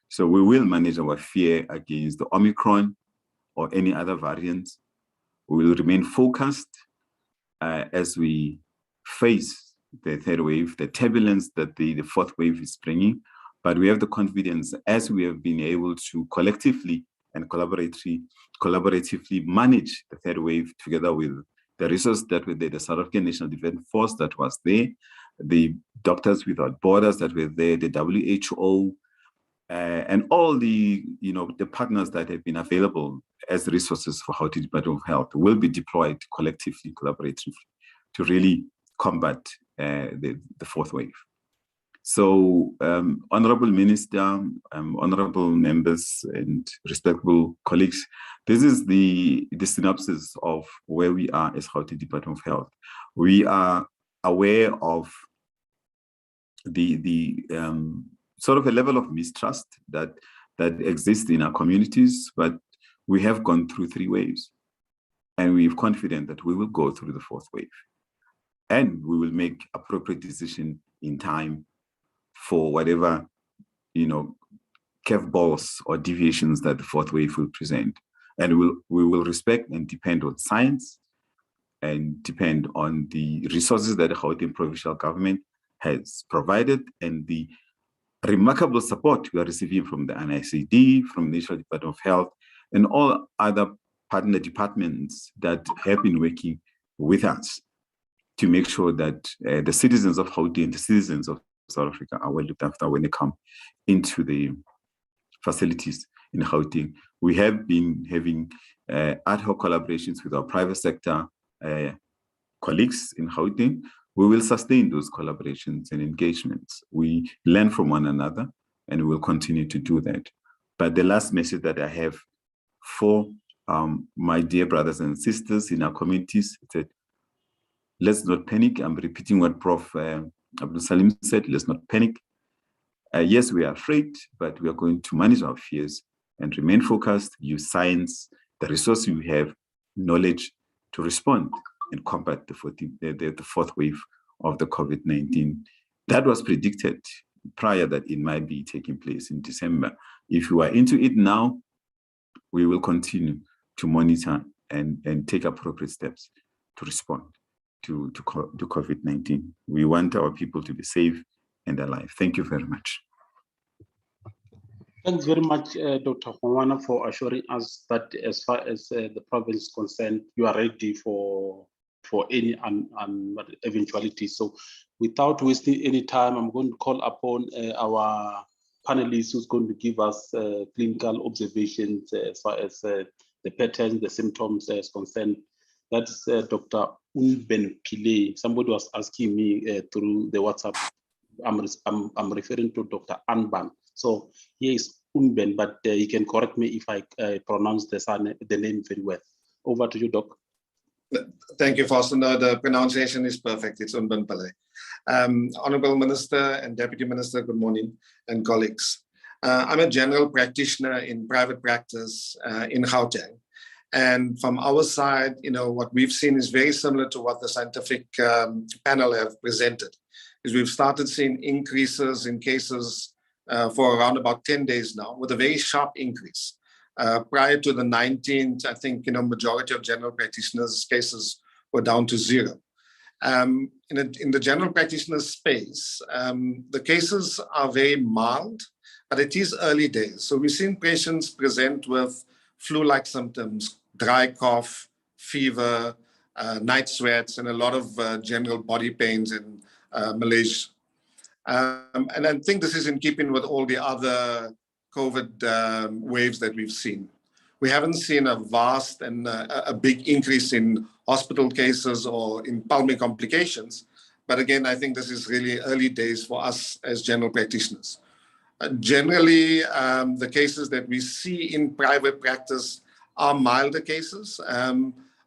[SPEAKER 7] So we will manage our fear against the Omicron or any other variants. We will remain focused as we face the third wave, the turbulence that the fourth wave is bringing. But we have the confidence, as we have been able to collectively and collaboratively manage the third wave together with the resources that were there, the South African National Defence Force that was there, the Doctors Without Borders that were there, the WHO, and all the the partners that have been available as resources for Gauteng Department of Health will be deployed collectively, collaboratively, to really combat the fourth wave. So, Honorable Minister, honorable members and respectable colleagues, this is the synopsis of where we are as Gauteng Department of Health. We are aware of the sort of a level of mistrust that exists in our communities, but we have gone through 3 waves, and we're confident that we will go through the 4th wave, and we will make appropriate decision in time for whatever curveballs or deviations that the 4th wave will present. And we will respect and depend on science and depend on the resources that the Gauteng provincial government has provided and the remarkable support we are receiving from the NICD, from the National Department of Health, and all other partner departments that have been working with us to make sure that the citizens of Gauteng, the citizens of South Africa are well looked after when they come into the facilities in Gauteng. We have been having ad hoc collaborations with our private sector colleagues in Gauteng. We will sustain those collaborations and engagements. We learn from one another, and we will continue to do that. But the last message that I have for my dear brothers and sisters in our communities is that let's not panic. I'm repeating what Prof. Abdul Salim said, let's not panic. Yes, we are afraid, but we are going to manage our fears and remain focused, use science, the resources we have, knowledge to respond and combat the 4th wave of the COVID-19. That was predicted prior that it might be taking place in December. If you are into it now, we will continue to monitor and take appropriate steps to respond to COVID-19. We want our people to be safe and alive. Thank you very much.
[SPEAKER 1] Thanks very much, Dr. Khongwana, for assuring us that as far as the province is concerned, you are ready for any eventuality. So without wasting any time, I'm going to call upon our panelists who's going to give us clinical observations as far as the patterns, the symptoms is concerned. That's Dr. Unben Pillay. Somebody was asking me through the WhatsApp. I'm referring to Dr. Anban. So here is Unben, but you can correct me if I pronounce the name very well. Over to you, Doc.
[SPEAKER 8] Thank you, Foster. No, the pronunciation is perfect. It's Unben Pillay. Honorable Minister and Deputy Minister, good morning, and colleagues. I'm a general practitioner in private practice in Gauteng. And from our side, what we've seen is very similar to what the scientific panel have presented. Is we've started seeing increases in cases for around about 10 days now, with a very sharp increase. Prior to the 19th, I think, majority of general practitioners' cases were down to 0. In the general practitioner space, the cases are very mild, but it is early days. So we've seen patients present with flu-like symptoms, dry cough, fever, night sweats, and a lot of general body pains and malaise. And I think this is in keeping with all the other COVID waves that we've seen. We haven't seen a vast and a big increase in hospital cases or in pulmonary complications. But again, I think this is really early days for us as general practitioners. Generally, the cases that we see in private practice are milder cases.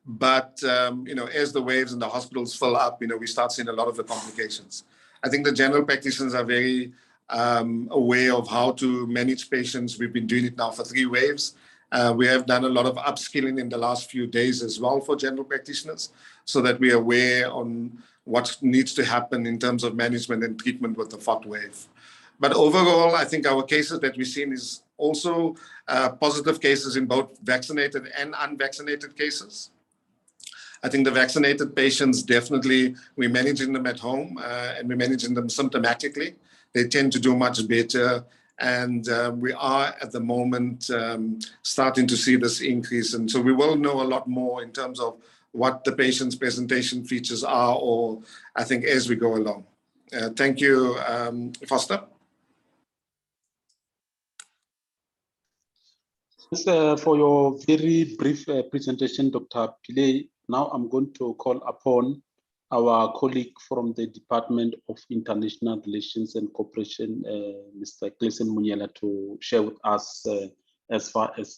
[SPEAKER 8] But as the waves in the hospitals fill up, we start seeing a lot of the complications. I think the general practitioners are very aware of how to manage patients. We've been doing it now for 3 waves, We have done a lot of upskilling in the last few days as well for general practitioners, so that we are aware on what needs to happen in terms of management and treatment with the fourth wave. But overall, I think our cases that we've seen is also positive cases in both vaccinated and unvaccinated cases. I think the vaccinated patients, definitely, we're managing them at home and we're managing them symptomatically. They tend to do much better. And we are at the moment starting to see this increase. And so we will know a lot more in terms of what the patient's presentation features are, or I think as we go along. Thank you, Foster.
[SPEAKER 1] Thanks for your very brief presentation, Dr. Pillay. Now I'm going to call upon our colleague from the Department of International Relations and Cooperation, Mr. Gleason Munyela, to share with us as far as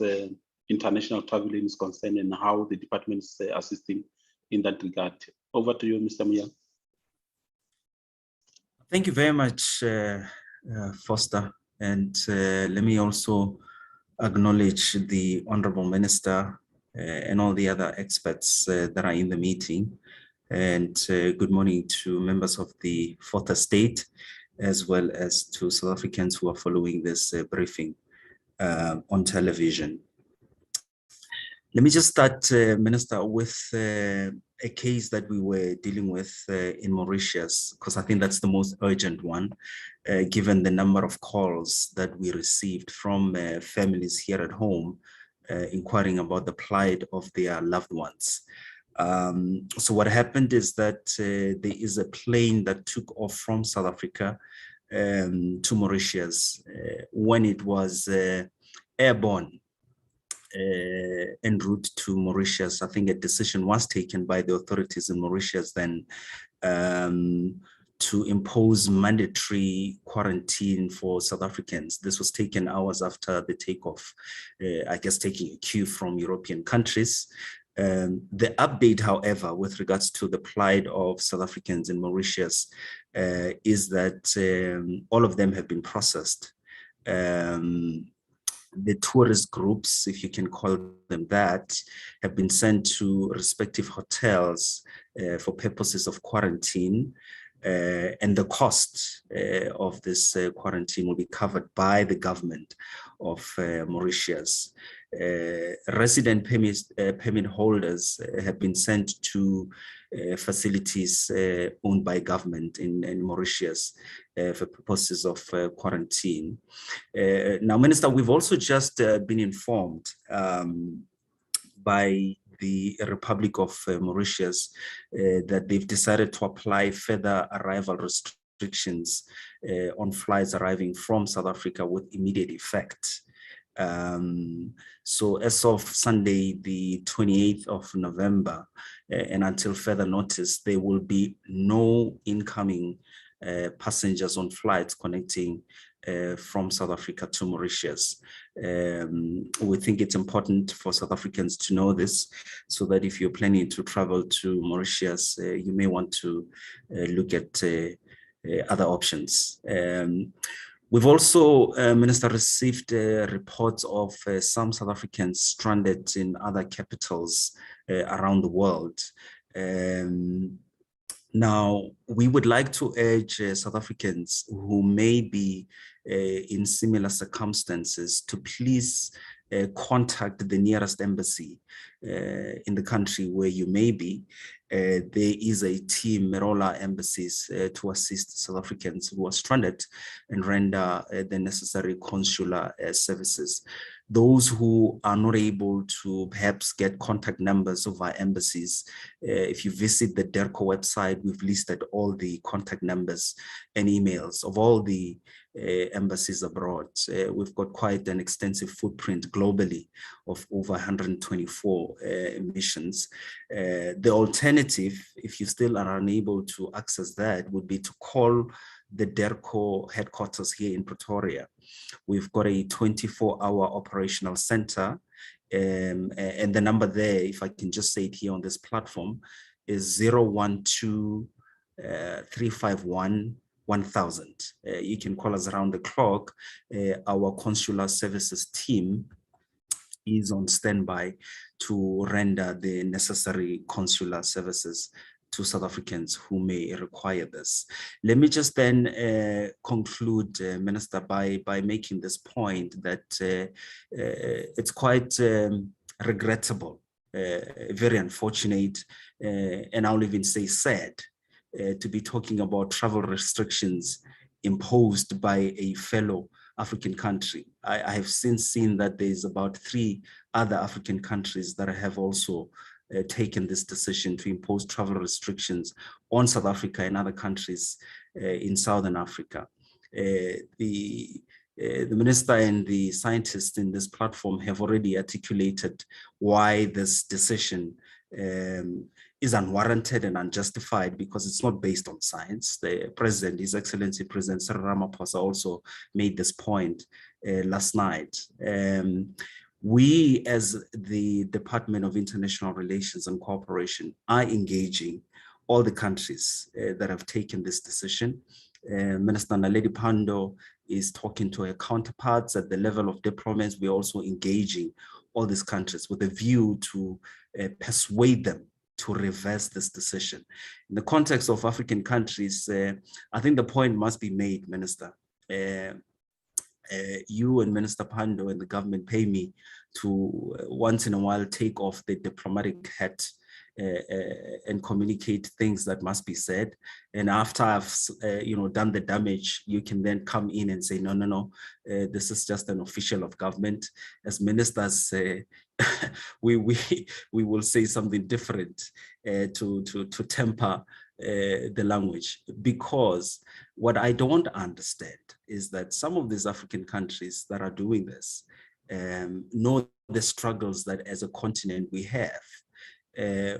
[SPEAKER 1] international traveling is concerned and how the department is assisting in that regard. Over to you, Mr. Munyela.
[SPEAKER 9] Thank you very much, Foster. And let me also acknowledge the Honorable Minister and all the other experts that are in the meeting. And good morning to members of the Fourth Estate, as well as to South Africans who are following this briefing on television. Let me just start, Minister, with a case that we were dealing with in Mauritius, because I think that's the most urgent one, given the number of calls that we received from families here at home inquiring about the plight of their loved ones. So what happened is that there is a plane that took off from South Africa to Mauritius when it was airborne en route to Mauritius. I think a decision was taken by the authorities in Mauritius then to impose mandatory quarantine for South Africans. This was taken hours after the takeoff, I guess taking a cue from European countries. The update, however, with regards to the plight of South Africans in Mauritius is that all of them have been processed. The tourist groups, if you can call them that, have been sent to respective hotels for purposes of quarantine. And the cost of this quarantine will be covered by the government of Mauritius. Resident permit holders have been sent to facilities owned by government in Mauritius for purposes of quarantine. Now, Minister, we've also just been informed by the Republic of Mauritius that they've decided to apply further arrival restrictions on flights arriving from South Africa with immediate effect. So as of Sunday, the 28th of November, and until further notice, there will be no incoming passengers on flights connecting from South Africa to Mauritius. We think it's important for South Africans to know this, so that if you're planning to travel to Mauritius, you may want to look at other options. We've also, Minister, received reports of some South Africans stranded in other capitals around the world. Now, we would like to urge South Africans who may be in similar circumstances to please contact the nearest embassy in the country where you may be. There is a team, Merola Embassies, to assist South Africans who are stranded and render the necessary consular services. Those who are not able to perhaps get contact numbers of our embassies, if you visit the DERCO website, we've listed all the contact numbers and emails of all the embassies abroad. We've got quite an extensive footprint globally of over 124 missions. The alternative, if you still are unable to access that, would be to call the DERCO headquarters here in Pretoria. We've got a 24-hour operational center, and the number there, if I can just say it here on this platform, is 012-351-1000. You can call us around the clock. Our consular services team is on standby to render the necessary consular services to South Africans who may require this. Let me just then conclude, Minister, by making this point that it's quite regrettable, very unfortunate, and I'll even say sad, to be talking about travel restrictions imposed by a fellow African country. I have since seen that there's about 3 other African countries that have also taken this decision to impose travel restrictions on South Africa and other countries in Southern Africa. The minister and the scientists in this platform have already articulated why this decision is unwarranted and unjustified, because it's not based on science. The president, His Excellency President Cyril Ramaphosa, also made this point last night. We, as the Department of International Relations and Cooperation, are engaging all the countries that have taken this decision. Minister Naledi Pandor is talking to her counterparts at the level of diplomats. We're also engaging all these countries with a view to persuade them to reverse this decision. In the context of African countries, I think the point must be made, Minister. You and Minister Pandor and the government pay me to once in a while take off the diplomatic hat and communicate things that must be said. And after I've done the damage, you can then come in and say, no, this is just an official of government. As ministers, we will say something different to temper the language, because what I don't understand is that some of these African countries that are doing this know the struggles that as a continent we have,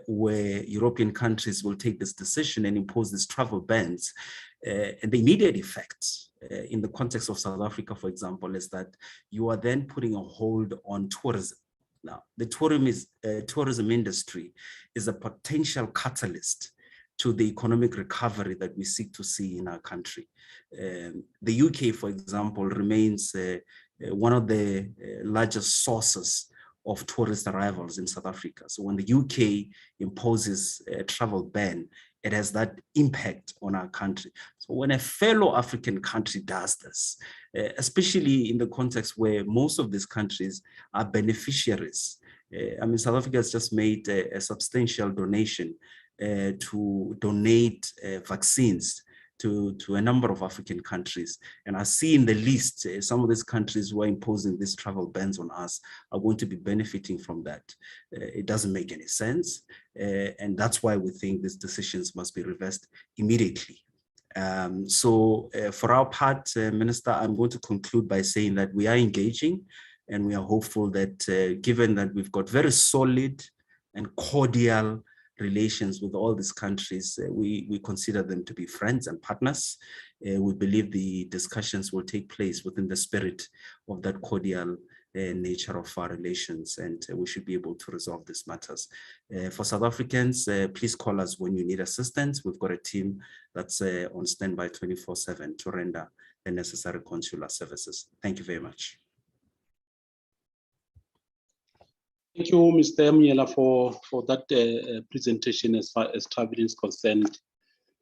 [SPEAKER 9] where European countries will take this decision and impose these travel bans. And the immediate effect in the context of South Africa, for example, is that you are then putting a hold on tourism. Now, the tourism industry is a potential catalyst to the economic recovery that we seek to see in our country. The UK, for example, remains one of the largest sources of tourist arrivals in South Africa. So when the UK imposes a travel ban, it has that impact on our country. So when a fellow African country does this, especially in the context where most of these countries are beneficiaries, South Africa has just made a substantial donation to donate vaccines to a number of African countries. And I see in the list, some of these countries who are imposing these travel bans on us are going to be benefiting from that. It doesn't make any sense. And that's why we think these decisions must be reversed immediately. So for our part, Minister, I'm going to conclude by saying that we are engaging, and we are hopeful that given that we've got very solid and cordial relations with all these countries, we consider them to be friends and partners. We believe the discussions will take place within the spirit of that cordial nature of our relations, and we should be able to resolve these matters. For South Africans, please call us when you need assistance. We've got a team that's on standby 24/7 to render the necessary consular services. Thank you very much.
[SPEAKER 1] Thank you, Mr. Emiela, for that presentation as far as travel is concerned.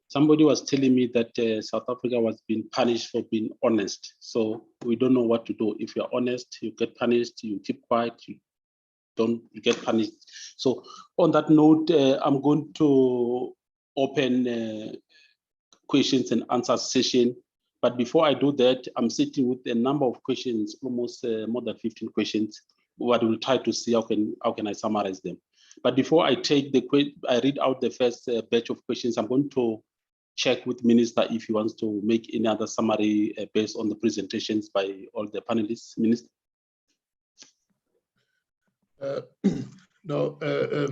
[SPEAKER 1] Somebody was telling me that South Africa was being punished for being honest. So we don't know what to do. If you're honest, you get punished. You keep quiet, you get punished. So on that note, I'm going to open questions and answers session. But before I do that, I'm sitting with a number of questions, almost more than 15 questions. What we'll try to see how can I summarize them. But before I read out the first batch of questions, I'm going to check with Minister if he wants to make any other summary based on the presentations by all the panelists. Minister.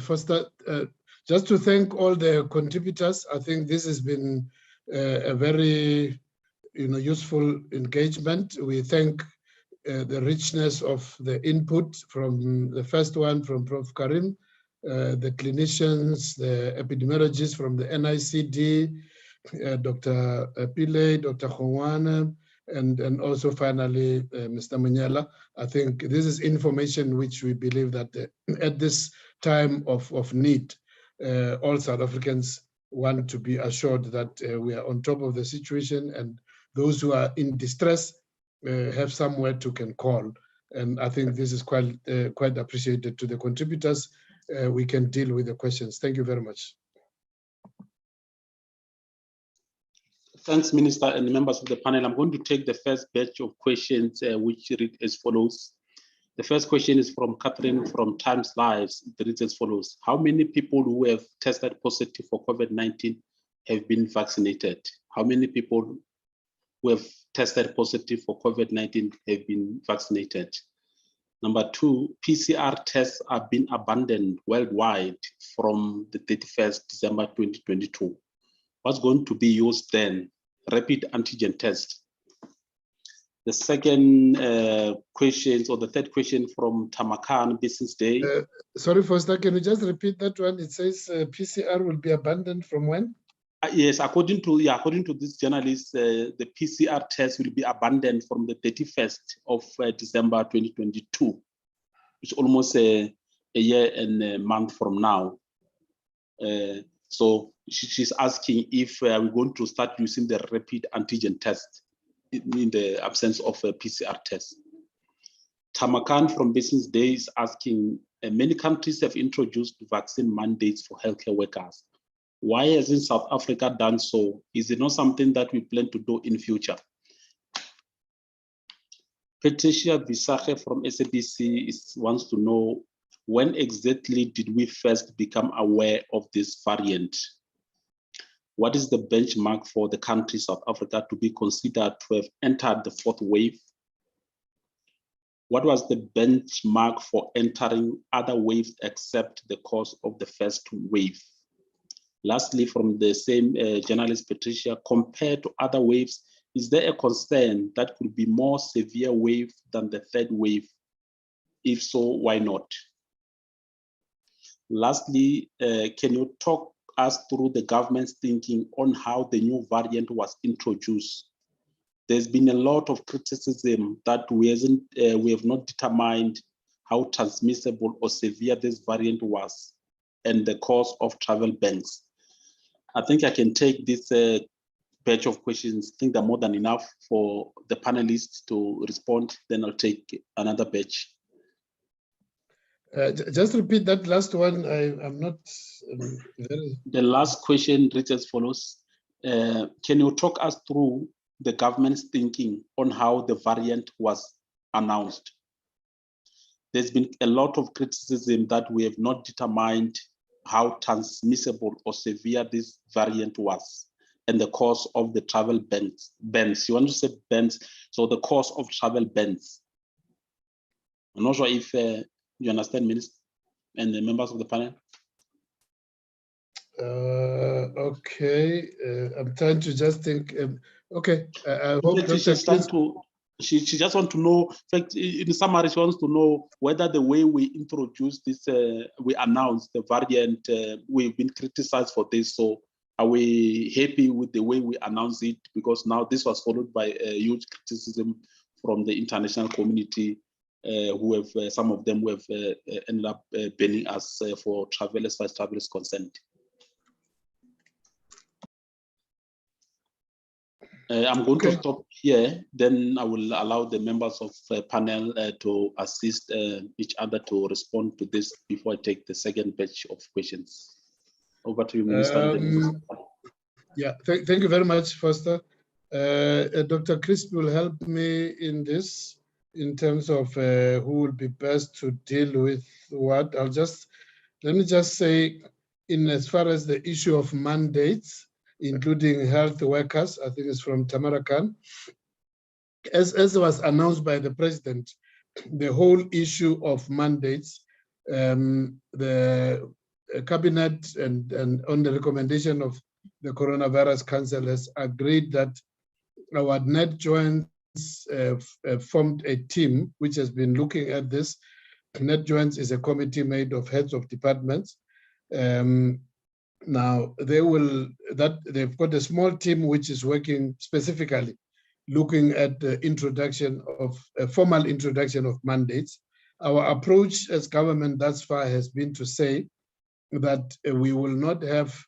[SPEAKER 2] First, just to thank all the contributors. I think this has been a very useful engagement. We thank the richness of the input from the first one from Prof. Karim, the clinicians, the epidemiologists from the NICD, Dr. Pillay, Dr. Khongwana, And also finally, Mr. Munyela, I think this is information which we believe that at this time of need, all South Africans want to be assured that we are on top of the situation, and those who are in distress have somewhere to can call. And I think this is quite appreciated to the contributors. We can deal with the questions. Thank you very much.
[SPEAKER 1] Thanks, Minister and members of the panel. I'm going to take the first batch of questions, which read as follows. The first question is from Catherine from Times Lives. It reads as follows. How many people who have tested positive for COVID-19 have been vaccinated? How many people who have tested positive for COVID-19 have been vaccinated? Number two, PCR tests are being abandoned worldwide from the 31st December 2022. What's going to be used then? Rapid antigen test. The second question, or the third question from Tamakan Business Day.
[SPEAKER 2] Sorry, Foster, can you just repeat that one? It says PCR will be abandoned from when?
[SPEAKER 1] Yes, according to this journalist, the PCR test will be abandoned from the 31st of December 2022, which is almost a year and a month from now. So she's asking if we're going to start using the rapid antigen test in the absence of a PCR test. Tamakan from Business Day is asking, many countries have introduced vaccine mandates for healthcare workers. Why hasn't South Africa done so? Is it not something that we plan to do in future? Patricia Visache from SABC wants to know, when exactly did we first become aware of this variant? What is the benchmark for the country South Africa to be considered to have entered the fourth wave? What was the benchmark for entering other waves except the cause of the first wave? Lastly, from the same journalist Patricia, compared to other waves, is there a concern that could be more severe wave than the third wave? If so, why not? Lastly, can you talk us through the government's thinking on how the new variant was introduced? There's been a lot of criticism that we have not determined how transmissible or severe this variant was and the cause of travel bans. I think I can take this batch of questions. I think they're more than enough for the panelists to respond. Then I'll take another batch.
[SPEAKER 2] Just repeat that last one. I'm not very...
[SPEAKER 1] The last question reads as follows. Can you talk us through the government's thinking on how the variant was announced? There's been a lot of criticism that we have not determined how transmissible or severe this variant was and the cause of the travel bans. You want to say bans, so the cause of travel bans. I'm not sure if you understand, Minister and the members of the panel.
[SPEAKER 2] Okay, I'm trying to just think. Okay, I hope
[SPEAKER 1] she just wants to know, in fact, in summary, she wants to know whether the way we introduced this, we announced the variant, we've been criticized for this. So are we happy with the way we announced it? Because now this was followed by a huge criticism from the international community, who have, some of them who have ended up banning us for travel as far as travel is concerned. I'm going to stop here, then I will allow the members of the panel to assist each other to respond to this before I take the second batch of questions. Over to you, Minister.
[SPEAKER 2] Yeah, thank you very much, Foster. Dr. Crisp will help me in this, in terms of who will be best to deal with what. Let me just say, in as far as the issue of mandates, including health workers, I think it's from Tamara Khan. As was announced by the president, the whole issue of mandates, the cabinet and on the recommendation of the Coronavirus Council has agreed that our net joints formed a team which has been looking at this. Net joints is a committee made of heads of departments. Now they've got a small team which is working specifically looking at the introduction of a formal introduction of mandates. Our approach as government thus far has been to say that we will not have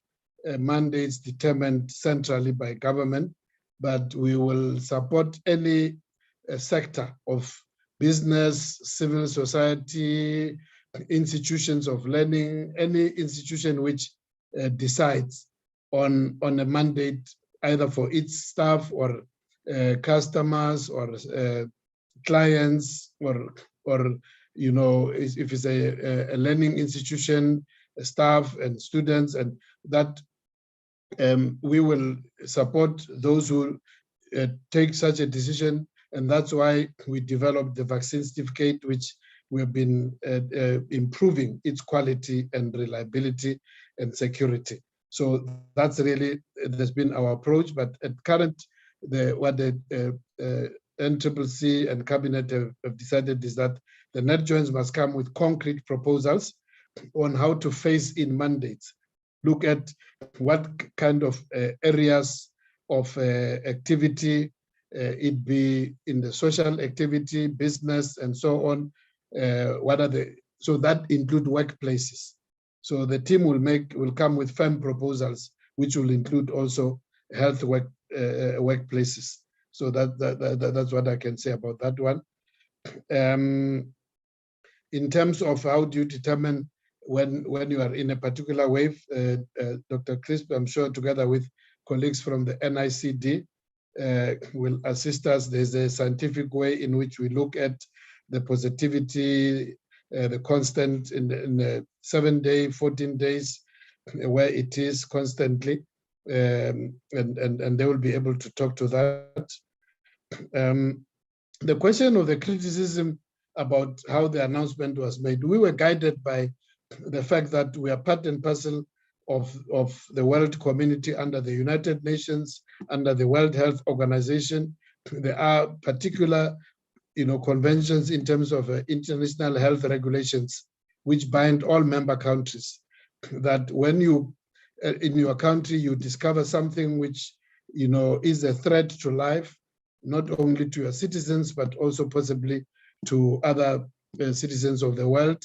[SPEAKER 2] mandates determined centrally by government, but we will support any sector of business, civil society, institutions of learning, any institution which decides on a mandate either for its staff or customers or clients, or you know, if it's a learning institution, staff and students, and that we will support those who take such a decision. And that's why we developed the vaccine certificate, which we have been improving its quality and reliability and security. So that's really, there's been our approach. But at current, what the NCCC and Cabinet have decided is that the net joints must come with concrete proposals on how to phase in mandates. Look at what kind of areas of activity, it be in the social activity, business, and so on. What are the, so that include workplaces. So the team will come with firm proposals, which will include also health workplaces. So that's what I can say about that one. In terms of how do you determine when you are in a particular wave, Dr. Crisp, I'm sure together with colleagues from the NICD will assist us. There's a scientific way in which we look at the positivity, the constant in the 7 day, 14 days, where it is constantly, and they will be able to talk to that. The question of the criticism about how the announcement was made, we were guided by the fact that we are part and parcel of the world community under the United Nations, under the World Health Organization. There are particular, conventions in terms of international health regulations, which bind all member countries. That when you, in your country, you discover something which, is a threat to life, not only to your citizens, but also possibly to other citizens of the world,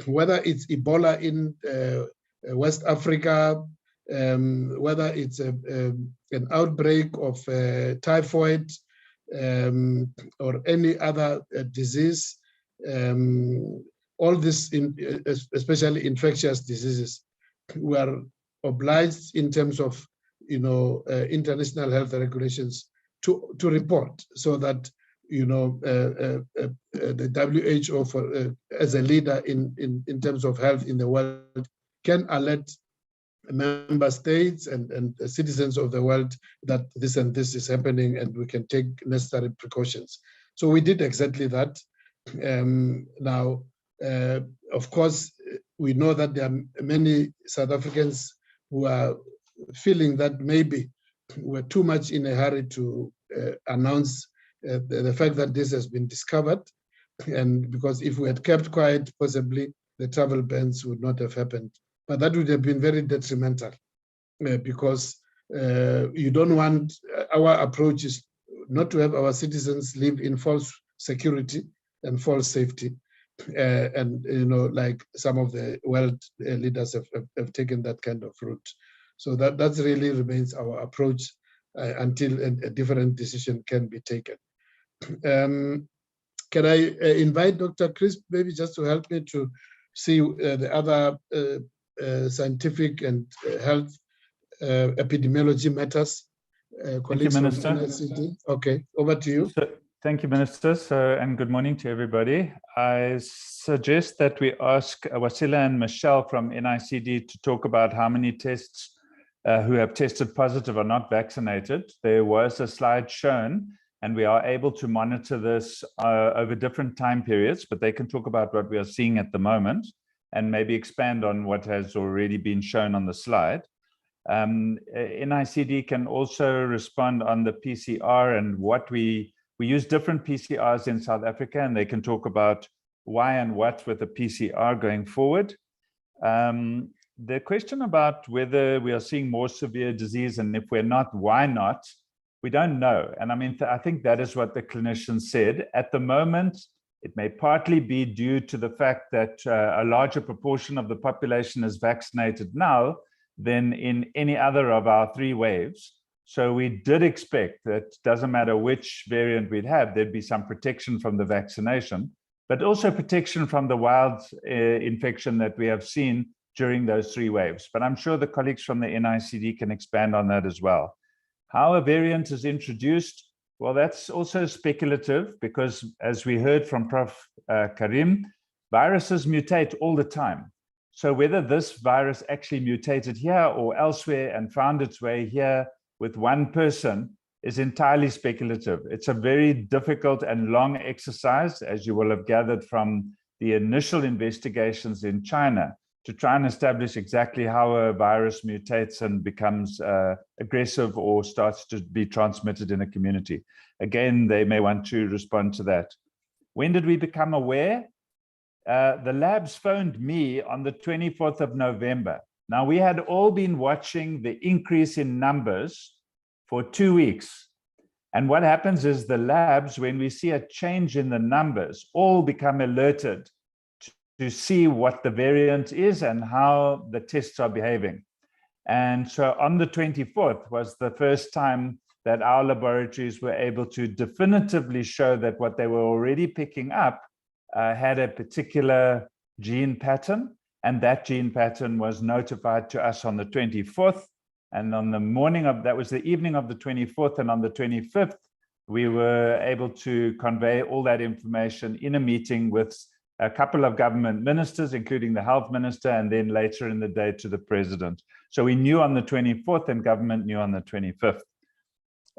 [SPEAKER 2] whether it's Ebola in West Africa, whether it's an outbreak of typhoid or any other disease, all this, especially infectious diseases, we are obliged in terms of international health regulations to report, so that the WHO as a leader in terms of health in the world can alert member states and citizens of the world that this and this is happening, and we can take necessary precautions. So we did exactly that. Now, of course, we know that there are many South Africans who are feeling that maybe we're too much in a hurry to announce the fact that this has been discovered, and because if we had kept quiet, possibly the travel bans would not have happened. But that would have been very detrimental, because you don't want, our approach is not to have our citizens live in false security and false safety. And like some of the world leaders have taken that kind of route. So that really remains our approach until a different decision can be taken. Can I invite Dr. Crisp maybe just to help me to see the other scientific and health epidemiology matters? Colleagues from NICD. Okay, over to you.
[SPEAKER 10] Thank you, Minister. And good morning to everybody. I suggest that we ask Wasila and Michelle from NICD to talk about how many tests who have tested positive are not vaccinated. There was a slide shown, and we are able to monitor this over different time periods, but they can talk about what we are seeing at the moment and maybe expand on what has already been shown on the slide. NICD can also respond on the PCR and what we use different PCRs in South Africa, and they can talk about why and what with the PCR going forward. The question about whether we are seeing more severe disease, and if we're not, why not? We don't know. And I mean, I think that is what the clinicians said. At the moment, it may partly be due to the fact that a larger proportion of the population is vaccinated now than in any other of our 3 waves. So we did expect that doesn't matter which variant we'd have, there'd be some protection from the vaccination, but also protection from the wild infection that we have seen during those 3 waves. But I'm sure the colleagues from the NICD can expand on that as well. How a variant is introduced, well, that's also speculative because, as we heard from Prof. Karim, viruses mutate all the time. So whether this virus actually mutated here or elsewhere and found its way here with one person is entirely speculative. It's a very difficult and long exercise, as you will have gathered from the initial investigations in China, to try and establish exactly how a virus mutates and becomes aggressive or starts to be transmitted in a community. Again, they may want to respond to that. When did we become aware? The labs phoned me on the 24th of November. Now, we had all been watching the increase in numbers for 2 weeks. And what happens is the labs, when we see a change in the numbers, all become alerted to see what the variant is and how the tests are behaving. And so on the 24th was the first time that our laboratories were able to definitively show that what they were already picking up had a particular gene pattern, and that gene pattern was notified to us on the 24th. And on the morning of, that was the evening of the 24th, and on the 25th, we were able to convey all that information in a meeting with a couple of government ministers, including the health minister, and then later in the day to the president. So we knew on the 24th and government knew on the 25th.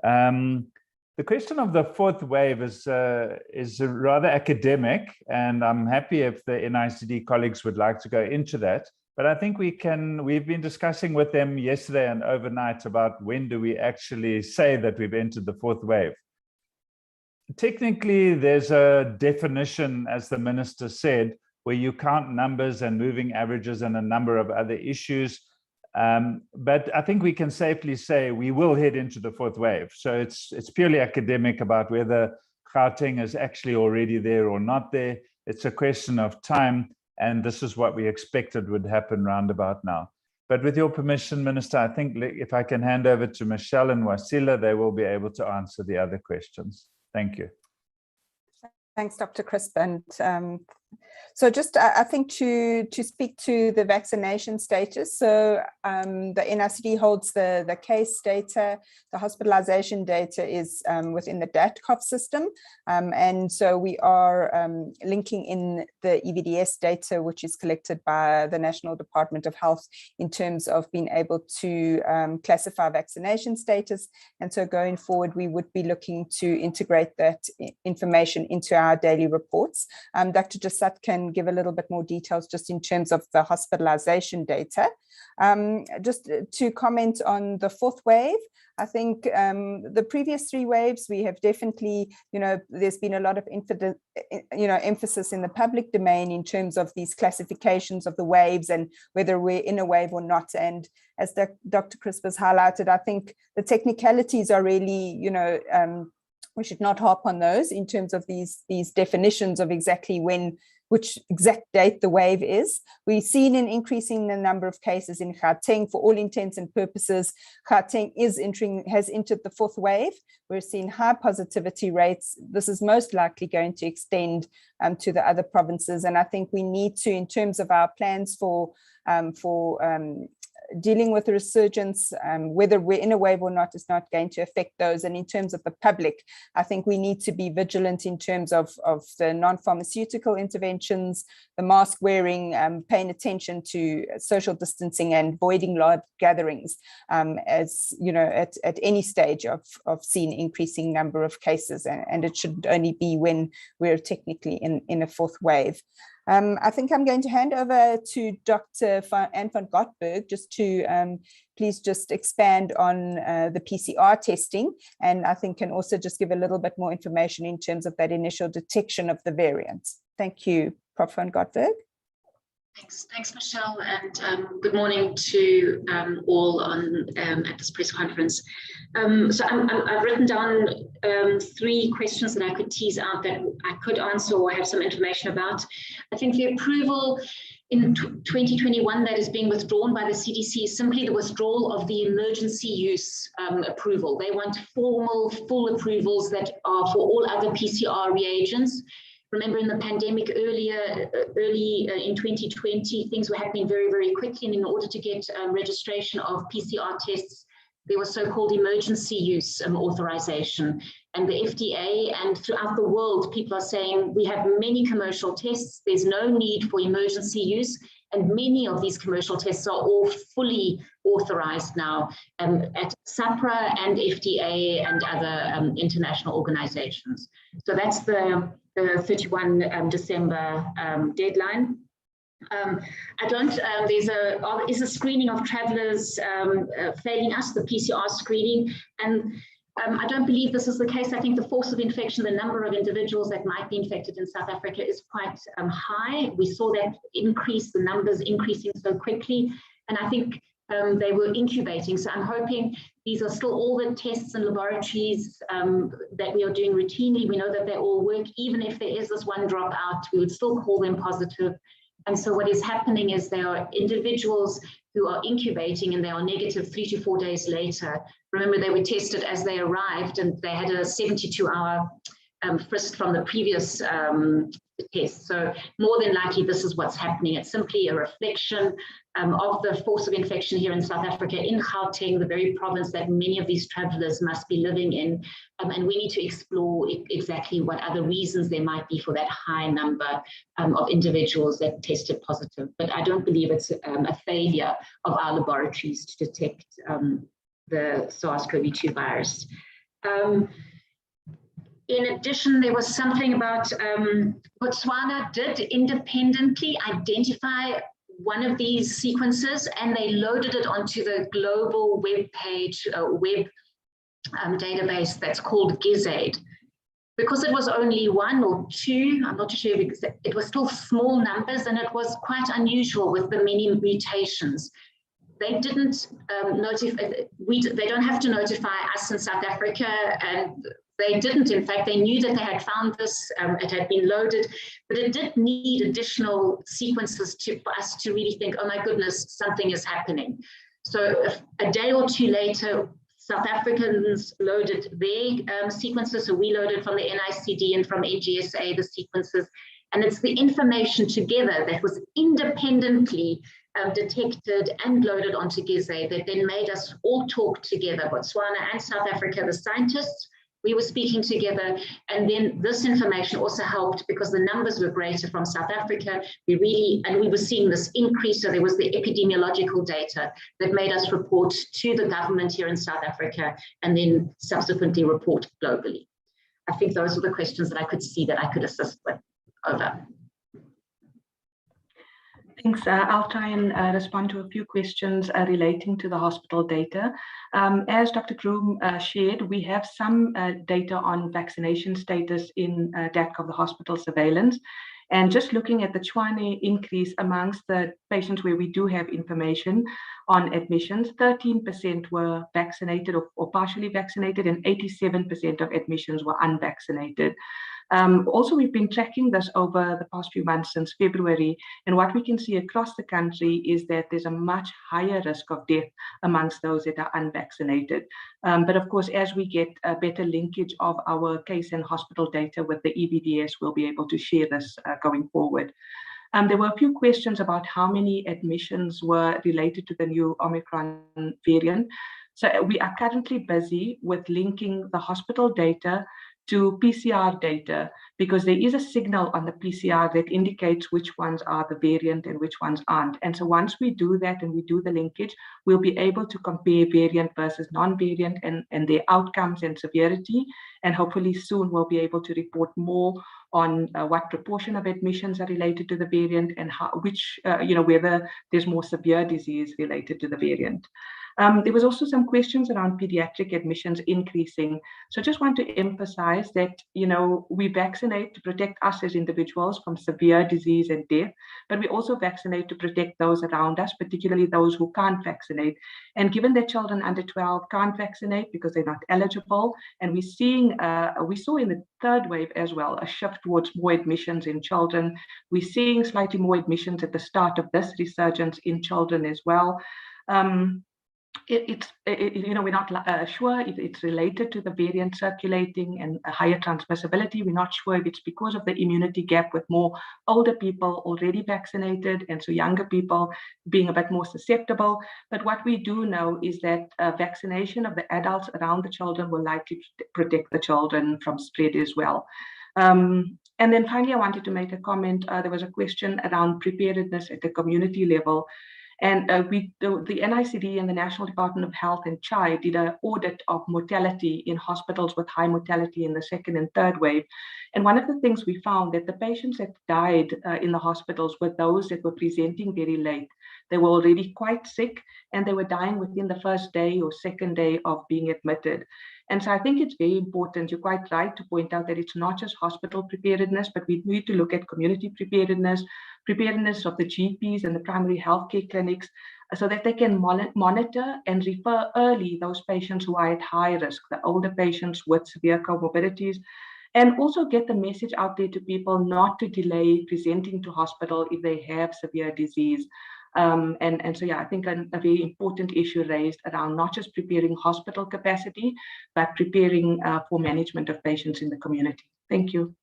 [SPEAKER 10] The question of the 4th wave is rather academic, and I'm happy if the NICD colleagues would like to go into that. But I think we've been discussing with them yesterday and overnight about when do we actually say that we've entered the 4th wave. Technically, there's a definition, as the minister said, where you count numbers and moving averages and a number of other issues. But I think we can safely say we will head into the 4th wave. So it's purely academic about whether Gauteng is actually already there or not there. It's a question of time. And this is what we expected would happen roundabout now. But with your permission, Minister, I think if I can hand over to Michelle and Wasila, they will be able to answer the other questions. Thank you.
[SPEAKER 5] Thanks, Dr. Crisp. And so just, I think to speak to the vaccination status, so the NICD holds the case data, the hospitalization data is within the dept system. And so we are linking in the EVDS data, which is collected by the National Department of Health in terms of being able to classify vaccination status. And so going forward, we would be looking to integrate that information into our daily reports. Dr. Jasat can give a little bit more details just in terms of the hospitalization data. Just to comment on the 4th wave, I think the previous 3 waves, we have definitely, there's been a lot of emphasis in the public domain in terms of these classifications of the waves and whether we're in a wave or not. And as Dr. Crisp has highlighted, I think the technicalities are really, we should not harp on those in terms of these definitions of exactly which exact date the wave is. We've seen an increase in the number of cases in Gauteng. For all intents and purposes, Gauteng has entered the 4th wave. We're seeing high positivity rates. This is most likely going to extend to the other provinces. And I think we need to, in terms of our plans for dealing with the resurgence, whether we're in a wave or not is not going to affect those. And in terms of the public, I think we need to be vigilant in terms of the non-pharmaceutical interventions, the mask wearing, paying attention to social distancing and avoiding large gatherings, as at any stage of seeing increasing number of cases. And it should only be when we're technically in a 4th wave. I think I'm going to hand over to Dr. Anne van Gotberg just to please just expand on the PCR testing, and I think can also just give a little bit more information in terms of that initial detection of the variants. Thank you, Prof. van Gotberg.
[SPEAKER 11] Thanks, Michelle, and good morning to all at this press conference. So I've written down 3 questions that I could tease out that I could answer or have some information about. I think the approval in 2021 that is being withdrawn by the CDC is simply the withdrawal of the emergency use approval. They want formal, full approvals that are for all other PCR reagents. Remember, in the pandemic early in 2020, things were happening very, very quickly. And in order to get registration of PCR tests, there was so-called emergency use authorization. And the FDA and throughout the world, people are saying we have many commercial tests. There's no need for emergency use. And many of these commercial tests are all fully authorized now at SAPRA and FDA and other international organizations. So that's the 31 December deadline. Is a screening of travelers failing us, the PCR screening, and I don't believe this is the case. I think the force of infection, the number of individuals that might be infected in South Africa is quite high. We saw that increase, the numbers increasing so quickly, and I think they were incubating. So I'm hoping these are still all the tests and laboratories that we are doing routinely. We know that they all work. Even if there is this one dropout, we would still call them positive. And so what is happening is there are individuals who are incubating and they are negative 3 to 4 days later. Remember, they were tested as they arrived and they had a 72-hour frisk from the previous test. So more than likely, this is what's happening. It's simply a reflection of the force of infection here in South Africa, in Gauteng, the very province that many of these travelers must be living in. And we need to explore exactly what other reasons there might be for that high number of individuals that tested positive. But I don't believe it's a failure of our laboratories to detect the SARS-CoV-2 virus. In addition, there was something about Botswana did independently identify one of these sequences and they loaded it onto the global web page, database that's called GISAID. Because it was only 1 or 2, I'm not sure if it was still small numbers and it was quite unusual with the many mutations. They didn't notify, they don't have to notify us in South Africa, and they didn't. In fact, they knew that they had found this, it had been loaded, but it did need additional sequences for us to really think, oh my goodness, something is happening. So a day or 2 later, South Africans loaded their sequences, so we loaded from the NICD and from AGSA the sequences, and it's the information together that was independently detected and loaded onto GISAID that then made us all talk together, Botswana and South Africa, the scientists. We were speaking together, and then this information also helped because the numbers were greater from South Africa. We were seeing this increase, so there was the epidemiological data that made us report to the government here in South Africa and then subsequently report globally. I think those are the questions that I could see that I could assist with. Over.
[SPEAKER 6] Thanks. I'll try and respond to a few questions relating to the hospital data. As Dr. Groom shared, we have some data on vaccination status in DATCOV, the hospital surveillance. And just looking at the Tshwane increase amongst the patients where we do have information on admissions, 13% were vaccinated or partially vaccinated, and 87% of admissions were unvaccinated. Also, we've been tracking this over the past few months since February, and what we can see across the country is that there's a much higher risk of death amongst those that are unvaccinated. But of course, as we get a better linkage of our case and hospital data with the EBDS, we'll be able to share this going forward. There were a few questions about how many admissions were related to the new Omicron variant. So we are currently busy with linking the hospital data to PCR data, because there is a signal on the PCR that indicates which ones are the variant and which ones aren't. And so once we do that and we do the linkage, we'll be able to compare variant versus non-variant and their outcomes and severity. And hopefully soon we'll be able to report more on what proportion of admissions are related to the variant and how, whether there's more severe disease related to the variant. There was also some questions around pediatric admissions increasing. So I just want to emphasize that, we vaccinate to protect us as individuals from severe disease and death, but we also vaccinate to protect those around us, particularly those who can't vaccinate. And given that children under 12 can't vaccinate because they're not eligible, and we saw in the third wave as well, a shift towards more admissions in children. We're seeing slightly more admissions at the start of this resurgence in children as well. We're not sure if it's related to the variant circulating and a higher transmissibility. We're not sure if it's because of the immunity gap with more older people already vaccinated and so younger people being a bit more susceptible. But what we do know is that vaccination of the adults around the children will likely protect the children from spread as well. And then finally, I wanted to make a comment. There was a question around preparedness at the community level. And the NICD and the National Department of Health and CHI did an audit of mortality in hospitals with high mortality in the second and third wave. And one of the things we found that the patients that died in the hospitals were those that were presenting very late. They were already quite sick and they were dying within the first day or second day of being admitted. And so I think it's very important, you're quite right to point out that it's not just hospital preparedness, but we need to look at community preparedness, preparedness of the GPs and the primary healthcare clinics, so that they can monitor and refer early those patients who are at high risk, the older patients with severe comorbidities, and also get the message out there to people not to delay presenting to hospital if they have severe disease. So, I think a very important issue raised around not just preparing hospital capacity, but preparing for management of patients in the community. Thank you.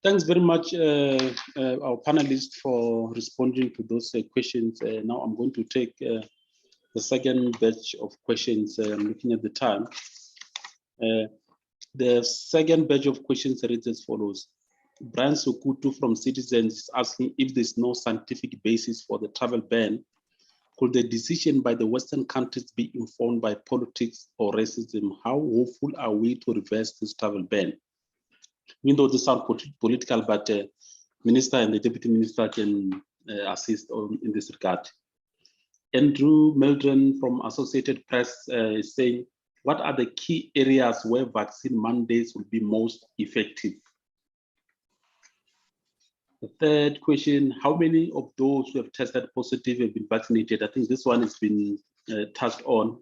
[SPEAKER 1] Thanks very much, our panelists, for responding to those questions. Now I'm going to take the second batch of questions. I'm looking at the time. The second batch of questions reads as follows. Brian Sokutu from Citizens is asking if there's no scientific basis for the travel ban. Could the decision by the Western countries be informed by politics or racism? How hopeful are we to reverse this travel ban? Even though this sounds political, but Minister and the Deputy Minister can assist in this regard. Andrew Meldren from Associated Press is saying, what are the key areas where vaccine mandates will be most effective? The third question, how many of those who have tested positive have been vaccinated? I think this one has been touched on.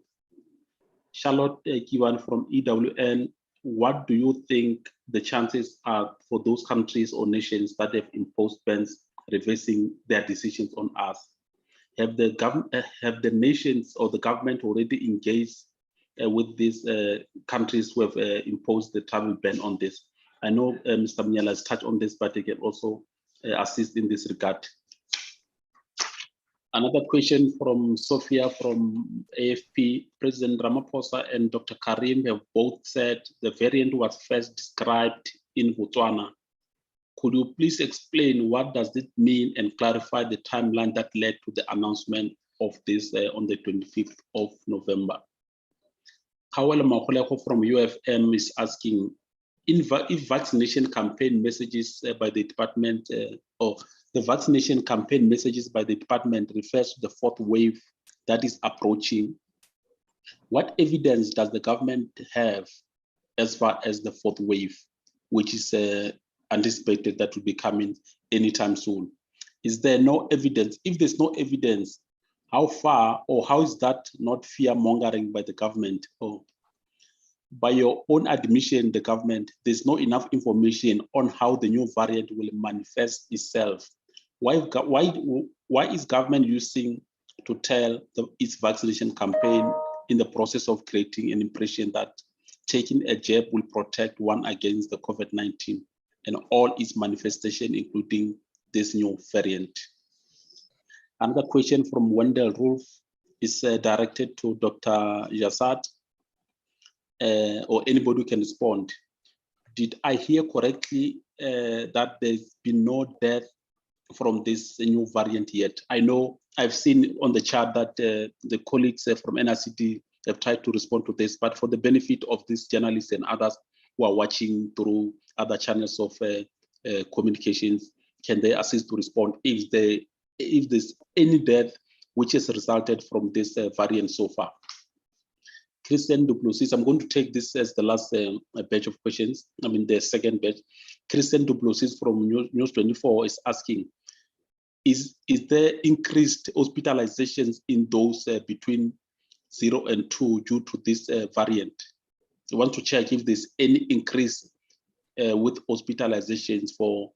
[SPEAKER 1] Charlotte Kiwan from EWN, what do you think the chances are for those countries or nations that have imposed bans reversing their decisions on us? Have the nations or the government already engaged with these countries who have imposed the travel ban on this? I know Mr. Mnyala has touched on this, but he can also assist in this regard. Another question from Sophia from AFP. President Ramaphosa and Dr. Karim have both said the variant was first described in Botswana. Could you please explain what does it mean and clarify the timeline that led to the announcement of this on the 25th of November? Kawela Maholeko from UFM is asking if vaccination campaign messages by the department or the vaccination campaign messages by the department refers to the fourth wave that is approaching. What evidence does the government have as far as the fourth wave, which is anticipated that will be coming anytime soon? Is there no evidence? If there's no evidence, how far or how is that not fear mongering by the government? Or by your own admission, the government, there's not enough information on how the new variant will manifest itself. Why is government using to tell its vaccination campaign in the process of creating an impression that taking a jab will protect one against the COVID-19 and all its manifestation, including this new variant? Another question from Wendell Rolf is directed to Dr. Jasad. Or anybody who can respond. Did I hear correctly that there's been no death from this new variant yet? I know I've seen on the chart that the colleagues from NICD have tried to respond to this, but for the benefit of these journalists and others who are watching through other channels of communications, can they assist to respond if there's any death which has resulted from this variant so far? Christian Duplessis, I'm going to take this as the last batch of questions. I mean, the second batch. Christian Duplessis from News 24 is asking, is there increased hospitalizations in those between 0 and 2 due to this variant? I want to check if there's any increase with hospitalizations for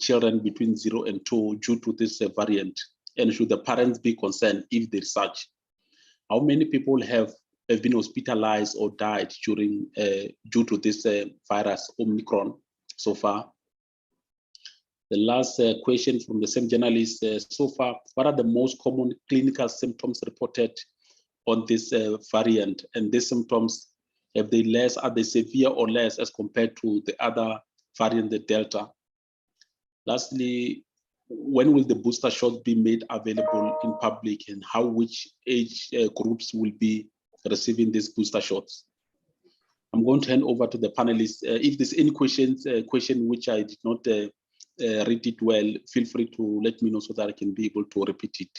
[SPEAKER 1] children between 0 and 2 due to this variant, and should the parents be concerned if there's such? How many people have been hospitalized or died during due to this virus Omicron so far? The last question from the same journalist, so far, what are the most common clinical symptoms reported on this variant? And these symptoms, are they severe or less as compared to the other variant, the Delta? Lastly, when will the booster shots be made available in public, and which age groups will be receiving these booster shots? I'm going to hand over to the panelists. If there's any question which I did not read it well, feel free to let me know so that I can be able to repeat it.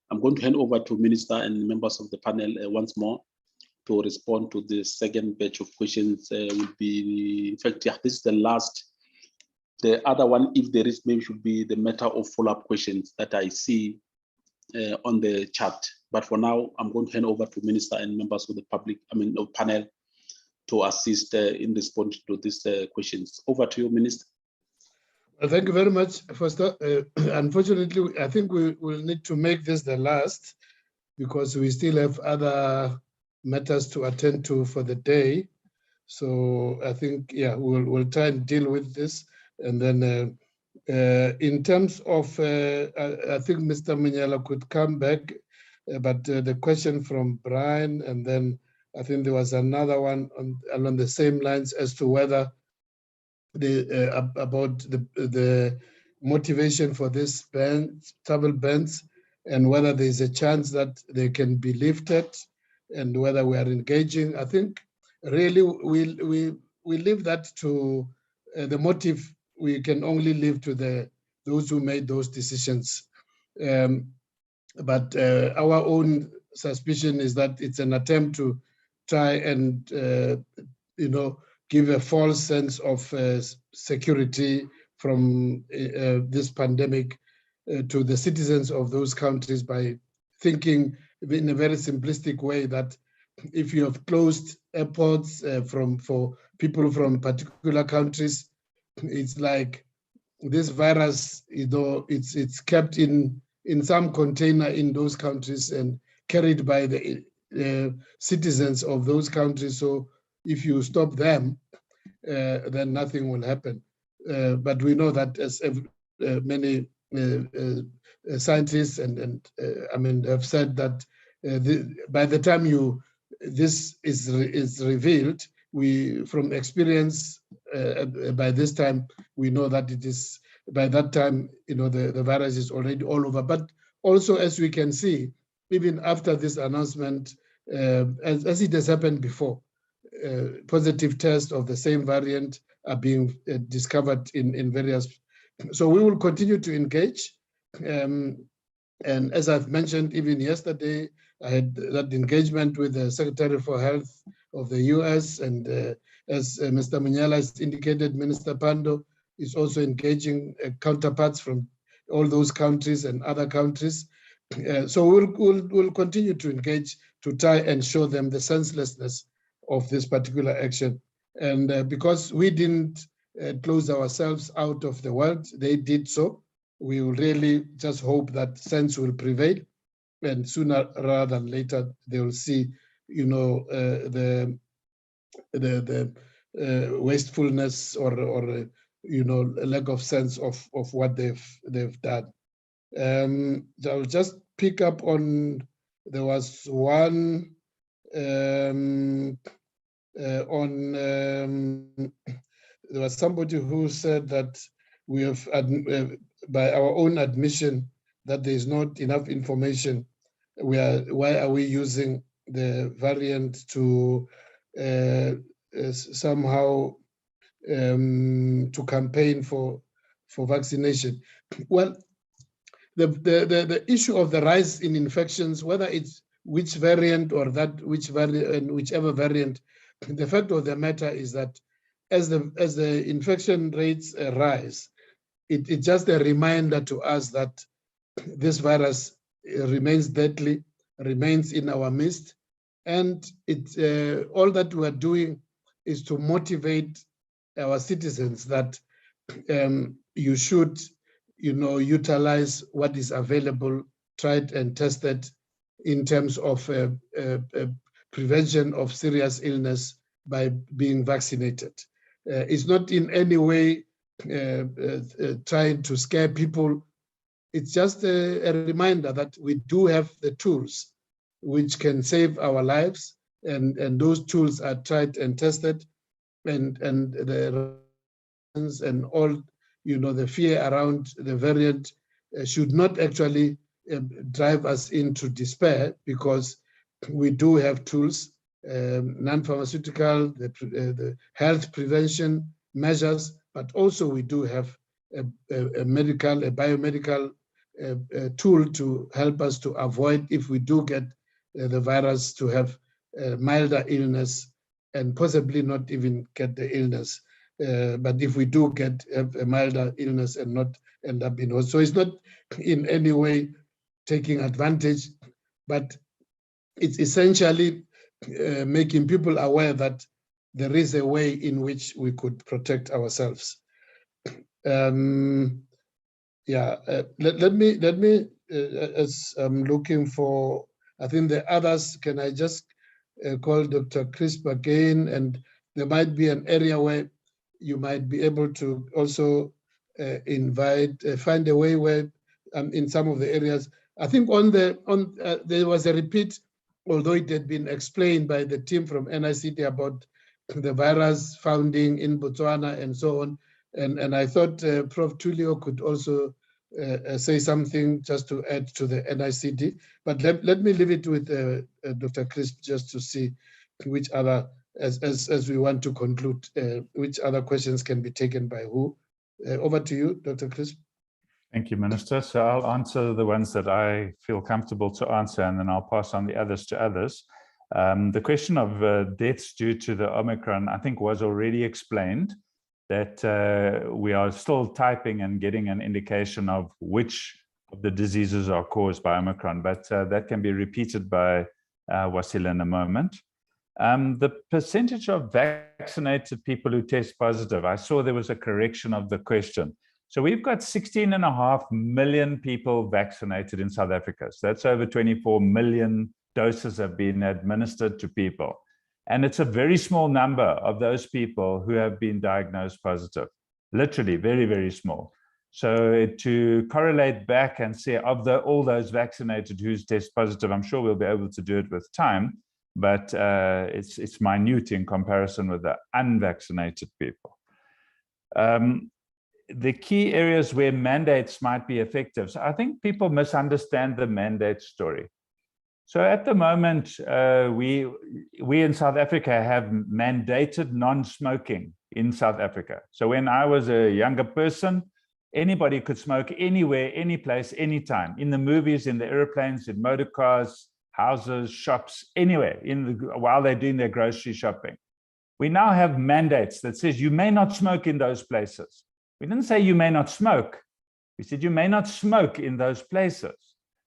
[SPEAKER 1] I'm going to hand over to Minister and members of the panel once more to respond to the second batch of questions. Will be, in fact, yeah, this is the last. The other one, if there is, maybe should be the matter of follow-up questions that I see on the chat. But for now, I'm going to hand over to Minister and members of the of panel to assist in responding to these questions. Over to you, Minister.
[SPEAKER 2] Well, thank you very much. First, unfortunately, I think we will need to make this the last because we still have other matters to attend to for the day. So I think, yeah, we'll try and deal with this. And then in terms of, I think Mr. Munyala could come back, but the question from Brian, and then I think there was another one along the same lines as to whether about the motivation for this travel bans and whether there's a chance that they can be lifted and whether we are engaging. I think really we leave that to the motive. We can only leave to those who made those decisions. But our own suspicion is that it's an attempt to try and give a false sense of security from this pandemic to the citizens of those countries by thinking in a very simplistic way that if you have closed airports for people from particular countries, it's like this virus, it's kept in some container in those countries and carried by the citizens of those countries. So if you stop them, then nothing will happen. But we know that as many scientists and have said that by the time this is revealed, we, from experience, by this time, we know that it is, by that time, the virus is already all over. But also, as we can see, even after this announcement, as it has happened before, positive tests of the same variant are being discovered in various. So we will continue to engage. And as I've mentioned, even yesterday, I had that engagement with the Secretary for Health of the US, and as Mr. Munyala has indicated, Minister Pando is also engaging counterparts from all those countries and other countries. So we'll continue to engage to try and show them the senselessness of this particular action. And because we didn't close ourselves out of the world, they did so. We will really just hope that sense will prevail, and sooner rather than later they will see, the wastefulness or lack of sense of what they've done. I'll just pick up on, there was one there was somebody who said that we have, by our own admission, that there is not enough information. Why are we using the variant to somehow to campaign for for vaccination. Well, the issue of the rise in infections, whether it's which variant or whichever variant, the fact of the matter is that as the infection rates rise, it's just a reminder to us that this virus remains deadly, remains in our midst, and all that we are doing is to motivate our citizens that you should, utilize what is available, tried and tested in terms of prevention of serious illness by being vaccinated. It's not in any way trying to scare people. It's just a reminder that we do have the tools which can save our lives, and those tools are tried and tested, and all, the fear around the variant should not actually drive us into despair, because we do have tools, non-pharmaceutical, the health prevention measures, but also we do have a biomedical tool to help us to avoid, if we do get the virus, to have milder illness and possibly not even get the illness. But if we do have a milder illness and not end up in hospital. So it's not in any way taking advantage, but it's essentially making people aware that there is a way in which we could protect ourselves. Let me as I'm looking for, I think the others, can I just call Dr. Crisp again? And there might be an area where you might be able to also find a way where in some of the areas, I think there was a repeat, although it had been explained by the team from NICD about the virus founding in Botswana and so on. And I thought Prof. Tulio could also say something just to add to the NICD. But let me leave it with Dr. Crisp just to see which other, as we want to conclude, which other questions can be taken by who. Over to you, Dr. Crisp.
[SPEAKER 10] Thank you, Minister. So I'll answer the ones that I feel comfortable to answer, and then I'll pass on the others to others. The question of deaths due to the Omicron, I think, was already explained, that we are still typing and getting an indication of which of the diseases are caused by Omicron, but that can be repeated by Wasila in a moment. The percentage of vaccinated people who test positive, I saw there was a correction of the question. So we've got 16.5 million people vaccinated in South Africa. So that's over 24 million doses have been administered to people. And it's a very small number of those people who have been diagnosed positive, literally very, very small. So to correlate back and say of all those vaccinated who's test positive, I'm sure we'll be able to do it with time, but it's minute in comparison with the unvaccinated people. The key areas where mandates might be effective. So I think people misunderstand the mandate story. So at the moment, we in South Africa have mandated non-smoking in South Africa. So when I was a younger person, anybody could smoke anywhere, any place, anytime, in the movies, in the airplanes, in motor cars, houses, shops, anywhere, while they're doing their grocery shopping. We now have mandates that says you may not smoke in those places. We didn't say you may not smoke. We said you may not smoke in those places.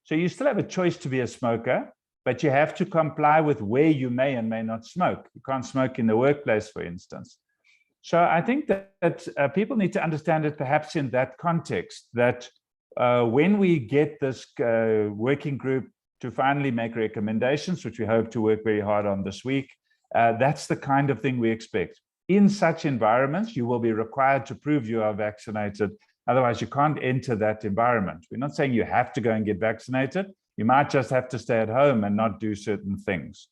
[SPEAKER 10] So you still have a choice to be a smoker, but you have to comply with where you may and may not smoke. You can't smoke in the workplace, for instance. So I think that people need to understand it perhaps in that context, that when we get this working group to finally make recommendations, which we hope to work very hard on this week, that's the kind of thing we expect. In such environments, you will be required to prove you are vaccinated. Otherwise, you can't enter that environment. We're not saying you have to go and get vaccinated. You might just have to stay at home and not do certain things.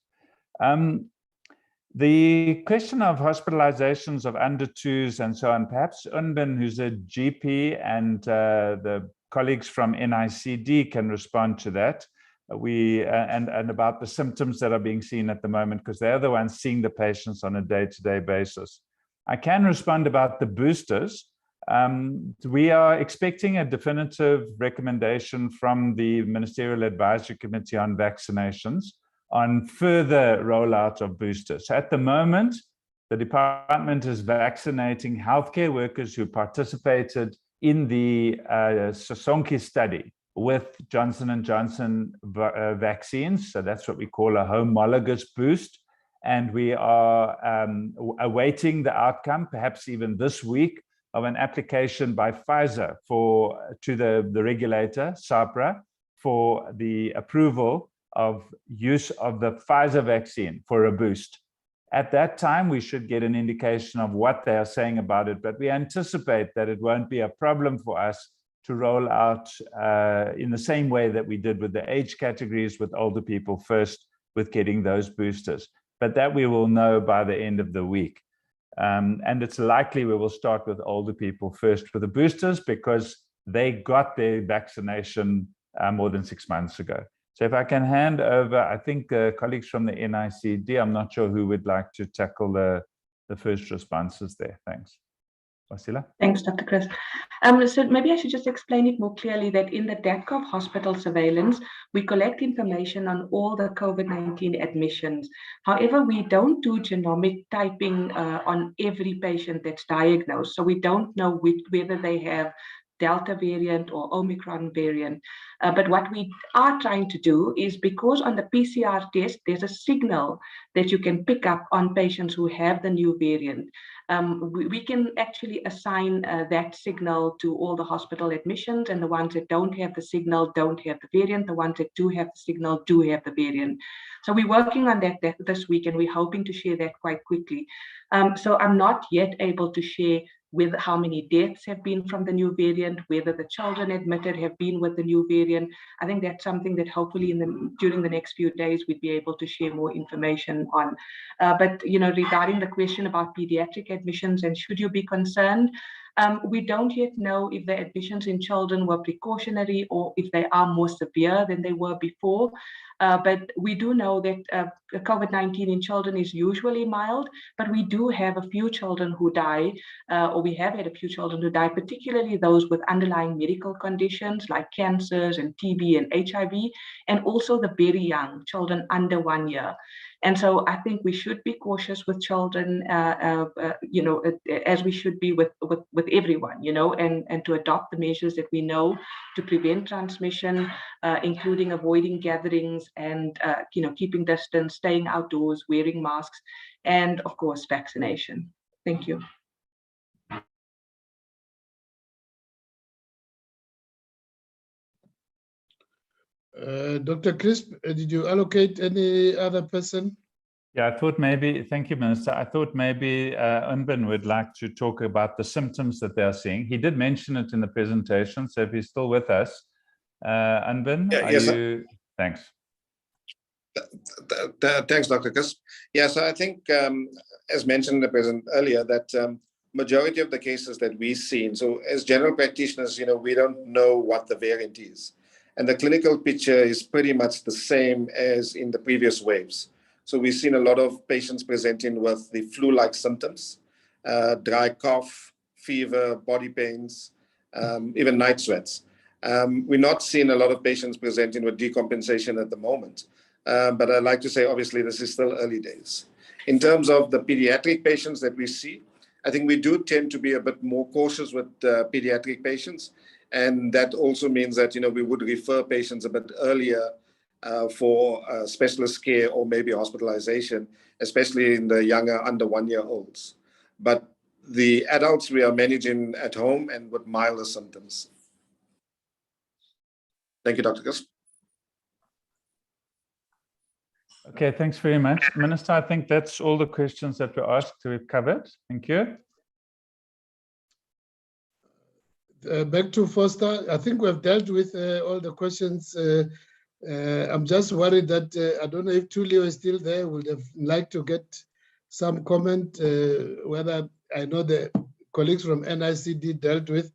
[SPEAKER 10] The question of hospitalizations of under twos and so on, perhaps Unben, who's a GP, and the colleagues from NICD can respond to that. And about the symptoms that are being seen at the moment, because they're the ones seeing the patients on a day-to-day basis. I can respond about the boosters. We are expecting a definitive recommendation from the Ministerial Advisory Committee on Vaccinations on further rollout of boosters. At the moment, the department is vaccinating healthcare workers who participated in the Sosonke study with Johnson & Johnson vaccines. So that's what we call a homologous boost. And we are awaiting the outcome, perhaps even this week, of an application by Pfizer to the regulator, SAHPRA, for the approval of use of the Pfizer vaccine for a boost. At that time, we should get an indication of what they are saying about it, but we anticipate that it won't be a problem for us to roll out in the same way that we did with the age categories, with older people first, with getting those boosters. But that we will know by the end of the week. And it's likely we will start with older people first with the boosters because they got their vaccination more than 6 months ago. So if I can hand over, I think colleagues from the NICD, I'm not sure who would like to tackle the first responses there. Thanks. Wasila?
[SPEAKER 6] Thanks, Dr. Chris. So maybe I should just explain it more clearly that in the DATCOV hospital surveillance, we collect information on all the COVID-19 admissions. However, we don't do genomic typing on every patient that's diagnosed. So we don't know whether they have Delta variant or Omicron variant. But what we are trying to do is, because on the PCR test, there's a signal that you can pick up on patients who have the new variant. We can actually assign that signal to all the hospital admissions, and the ones that don't have the signal don't have the variant. The ones that do have the signal do have the variant. So we're working on that this week, and we're hoping to share that quite quickly. So I'm not yet able to share with how many deaths have been from the new variant, whether the children admitted have been with the new variant. I think that's something that hopefully during the next few days we'd be able to share more information on. But regarding the question about pediatric admissions and should you be concerned, we don't yet know if the admissions in children were precautionary or if they are more severe than they were before. But we do know that COVID-19 in children is usually mild, but we do have a few children who die, or we have had a few children who die, particularly those with underlying medical conditions like cancers and TB and HIV, and also the very young children under 1 year. And so I think we should be cautious with children, as we should be with everyone, and to adopt the measures that we know to prevent transmission, including avoiding gatherings and, keeping distance, staying outdoors, wearing masks, and of course, vaccination. Thank you.
[SPEAKER 2] Dr. Crisp, did you allocate any other person?
[SPEAKER 10] Yeah, I thought maybe, thank you, Minister. I thought maybe Unben would like to talk about the symptoms that they're seeing. He did mention it in the presentation, so if he's still with us, Unben,
[SPEAKER 8] yes,
[SPEAKER 10] you? Thanks.
[SPEAKER 8] Thanks, Dr. Crisp. Yeah, so I think, as mentioned earlier, that majority of the cases that we've seen, so as general practitioners, we don't know what the variant is. And the clinical picture is pretty much the same as in the previous waves. So we've seen a lot of patients presenting with the flu-like symptoms, dry cough, fever, body pains, even night sweats. We're not seeing a lot of patients presenting with decompensation at the moment. But I'd like to say, obviously, this is still early days. In terms of the pediatric patients that we see, I think we do tend to be a bit more cautious with pediatric patients. And that also means that, we would refer patients a bit earlier for specialist care or maybe hospitalization, especially in the younger under 1 year olds. But the adults we are managing at home and with milder symptoms. Thank you, Dr. Crisp.
[SPEAKER 10] Okay, thanks very much. Minister, I think that's all the questions that were asked we've covered. Thank you.
[SPEAKER 2] Back to Foster. I think we've dealt with all the questions. I'm just worried that I don't know if Tulio is still there. Would have liked to get some comment whether I know the colleagues from NICD dealt with,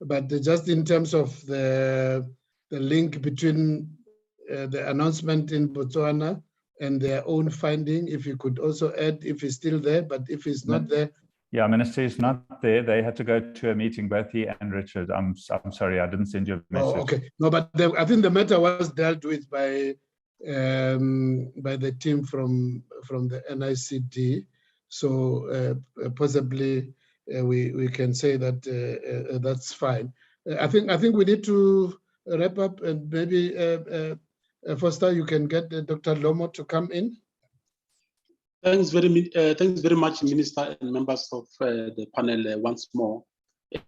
[SPEAKER 2] but just in terms of the link between the announcement in Botswana and their own finding, if you could also add if he's still there, but if he's not there,
[SPEAKER 10] Yeah, Minister is not there. They had to go to a meeting, both he and Richard. I'm sorry, I didn't send you a message.
[SPEAKER 2] Oh, okay. No, but I think the matter was dealt with by the team from the NICD. So possibly we can say that that's fine. I think we need to wrap up, and maybe Foster, you can get Dr. Lomo to come in.
[SPEAKER 1] Thanks very much, Minister and members of the panel once more.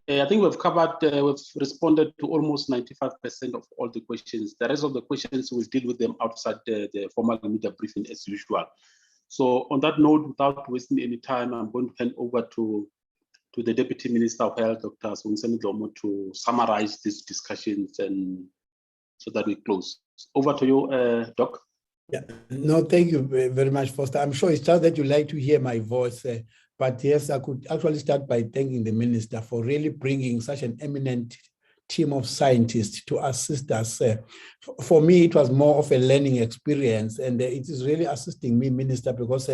[SPEAKER 1] I think we've covered, we've responded to almost 95% of all the questions. The rest of the questions, we'll deal with them outside the formal media briefing as usual. So on that note, without wasting any time, I'm going to hand over to the Deputy Minister of Health, Dr. Songsen Dlomo, to summarize these discussions and so that we close. Over to you, Doc.
[SPEAKER 12] Yeah, no, thank you very much, Foster. I'm sure it's just that you like to hear my voice, but yes, I could actually start by thanking the Minister for really bringing such an eminent team of scientists to assist us. For me, it was more of a learning experience, and it is really assisting me, Minister, because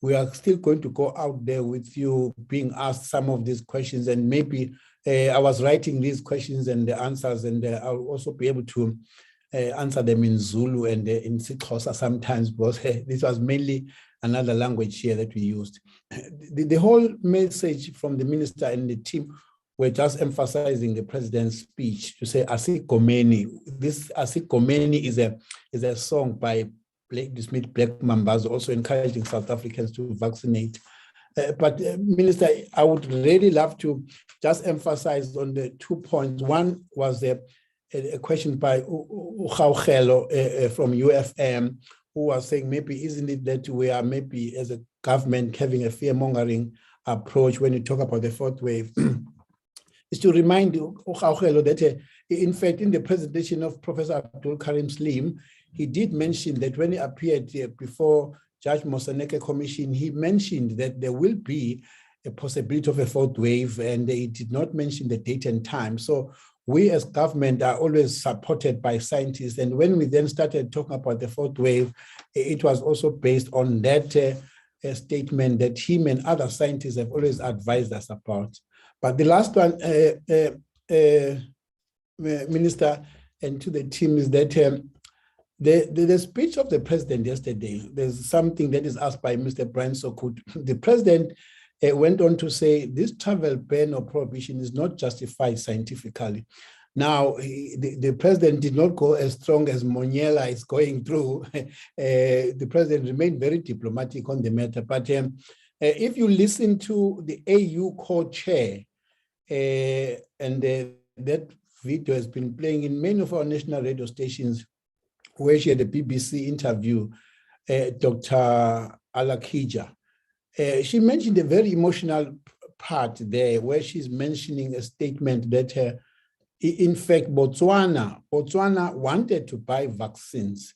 [SPEAKER 12] we are still going to go out there with you being asked some of these questions, and maybe I was writing these questions and the answers, and I'll also be able to answer them in Zulu and in Xhosa sometimes, because this was mainly another language here that we used. The whole message from the Minister and the team were just emphasizing the President's speech to say Asikomeni. This Asikomeni is a song by Smith Black Mambazo, also encouraging South Africans to vaccinate. But Minister, I would really love to just emphasize on the 2 points. One was a question by Uchaugelo from UFM, who was saying maybe isn't it that we are maybe as a government having a fear-mongering approach when you talk about the fourth wave. Is to remind Uchaugelo that in fact in the presentation of Professor Abdul Karim Slim, he did mention that when he appeared before Judge Moseneke Commission, he mentioned that there will be a possibility of a fourth wave, and he did not mention the date and time. So we as government are always supported by scientists. And when we then started talking about the fourth wave, it was also based on that statement that him and other scientists have always advised us about. But the last one, Minister, and to the team is that the speech of the President yesterday, there's something that is asked by Mr. Brian Sokut. The President went on to say this travel ban or prohibition is not justified scientifically. Now, the President did not go as strong as Monyela is going through. The President remained very diplomatic on the matter. But if you listen to the AU co-chair, and that video has been playing in many of our national radio stations, where she had a BBC interview, Dr. Alakija. She mentioned a very emotional part there where she's mentioning a statement that in fact Botswana wanted to buy vaccines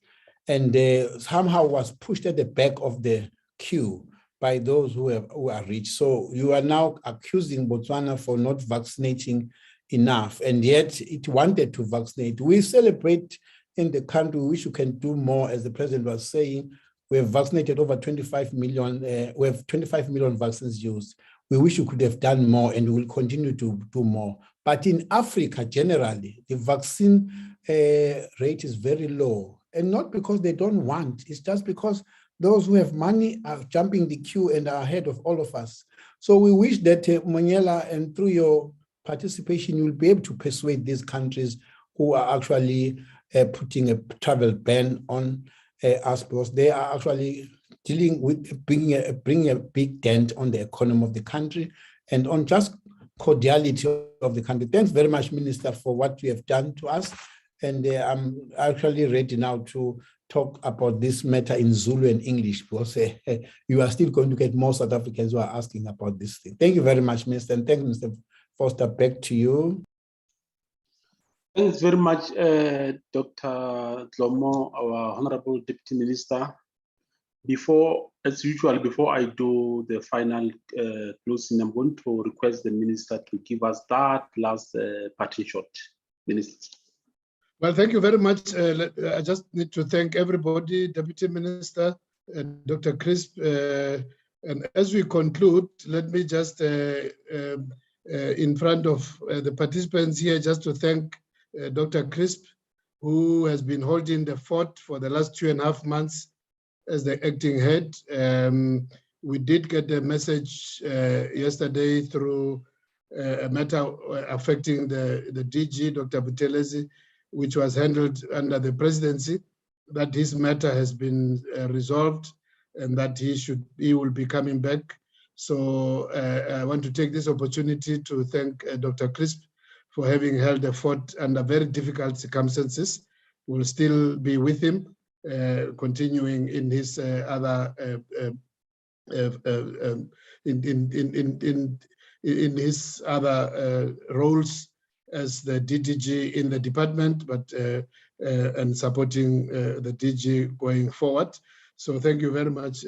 [SPEAKER 12] and somehow was pushed at the back of the queue by those who are rich. So you are now accusing Botswana for not vaccinating enough, and yet it wanted to vaccinate. We celebrate in the country, we wish you can do more, as the President was saying. We have vaccinated over 25 million, we have 25 million vaccines used. We wish you could have done more, and we will continue to do more. But in Africa, generally, the vaccine rate is very low, and not because they don't want, it's just because those who have money are jumping the queue and are ahead of all of us. So we wish that Monyela, and through your participation, you will be able to persuade these countries who are actually putting a travel ban on us, because they are actually dealing with bringing a big dent on the economy of the country and on just cordiality of the country. Thanks very much, Minister, for what you have done to us. And I'm actually ready now to talk about this matter in Zulu and English, because you are still going to get more South Africans who are asking about this thing. Thank you very much, Minister, and thank you, Mr. Foster. Back to you.
[SPEAKER 1] Thanks very much, Dr. Dlomo, our Honorable Deputy Minister. As usual, before I do the final closing, I'm going to request the Minister to give us that last parting shot. Minister.
[SPEAKER 2] Well, thank you very much. I just need to thank everybody, Deputy Minister, Dr. Crisp, And as we conclude, let me just, in front of the participants here, just to thank Dr. Crisp, who has been holding the fort for the last 2.5 months as the acting head. We did get a message yesterday through a matter affecting the DG, Dr. Buthelezi, which was handled under the presidency, that his matter has been resolved and that he will be coming back. So I want to take this opportunity to thank Dr. Crisp for having held the fort under very difficult circumstances. We'll still be with him, continuing in his other in his other roles as the DDG in the department, but and supporting the DG going forward. So thank you very much,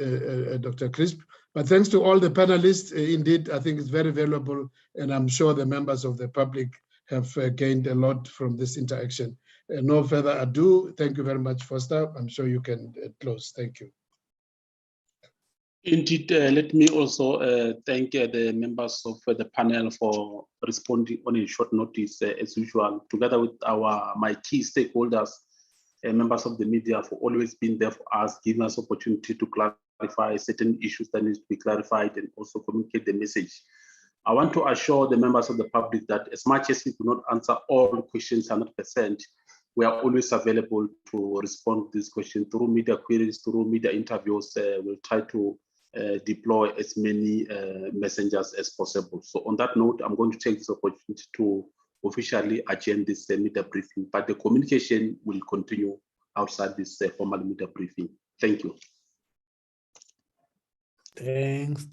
[SPEAKER 2] Dr. Crisp. But thanks to all the panelists. Indeed, I think it's very valuable, and I'm sure the members of the public have gained a lot from this interaction. No further ado. Thank you very much, Foster. I'm sure you can close. Thank you.
[SPEAKER 1] Indeed, let me also thank the members of the panel for responding on a short notice, as usual, together with my key stakeholders, members of the media, for always being there for us, giving us opportunity to clarify certain issues that need to be clarified and also communicate the message. I want to assure the members of the public that as much as we do not answer all questions 100%, we are always available to respond to this question through media queries, through media interviews. We'll try to deploy as many messengers as possible. So on that note, I'm going to take this opportunity to officially adjourn this media briefing, but the communication will continue outside this formal media briefing. Thank you.
[SPEAKER 12] Thanks.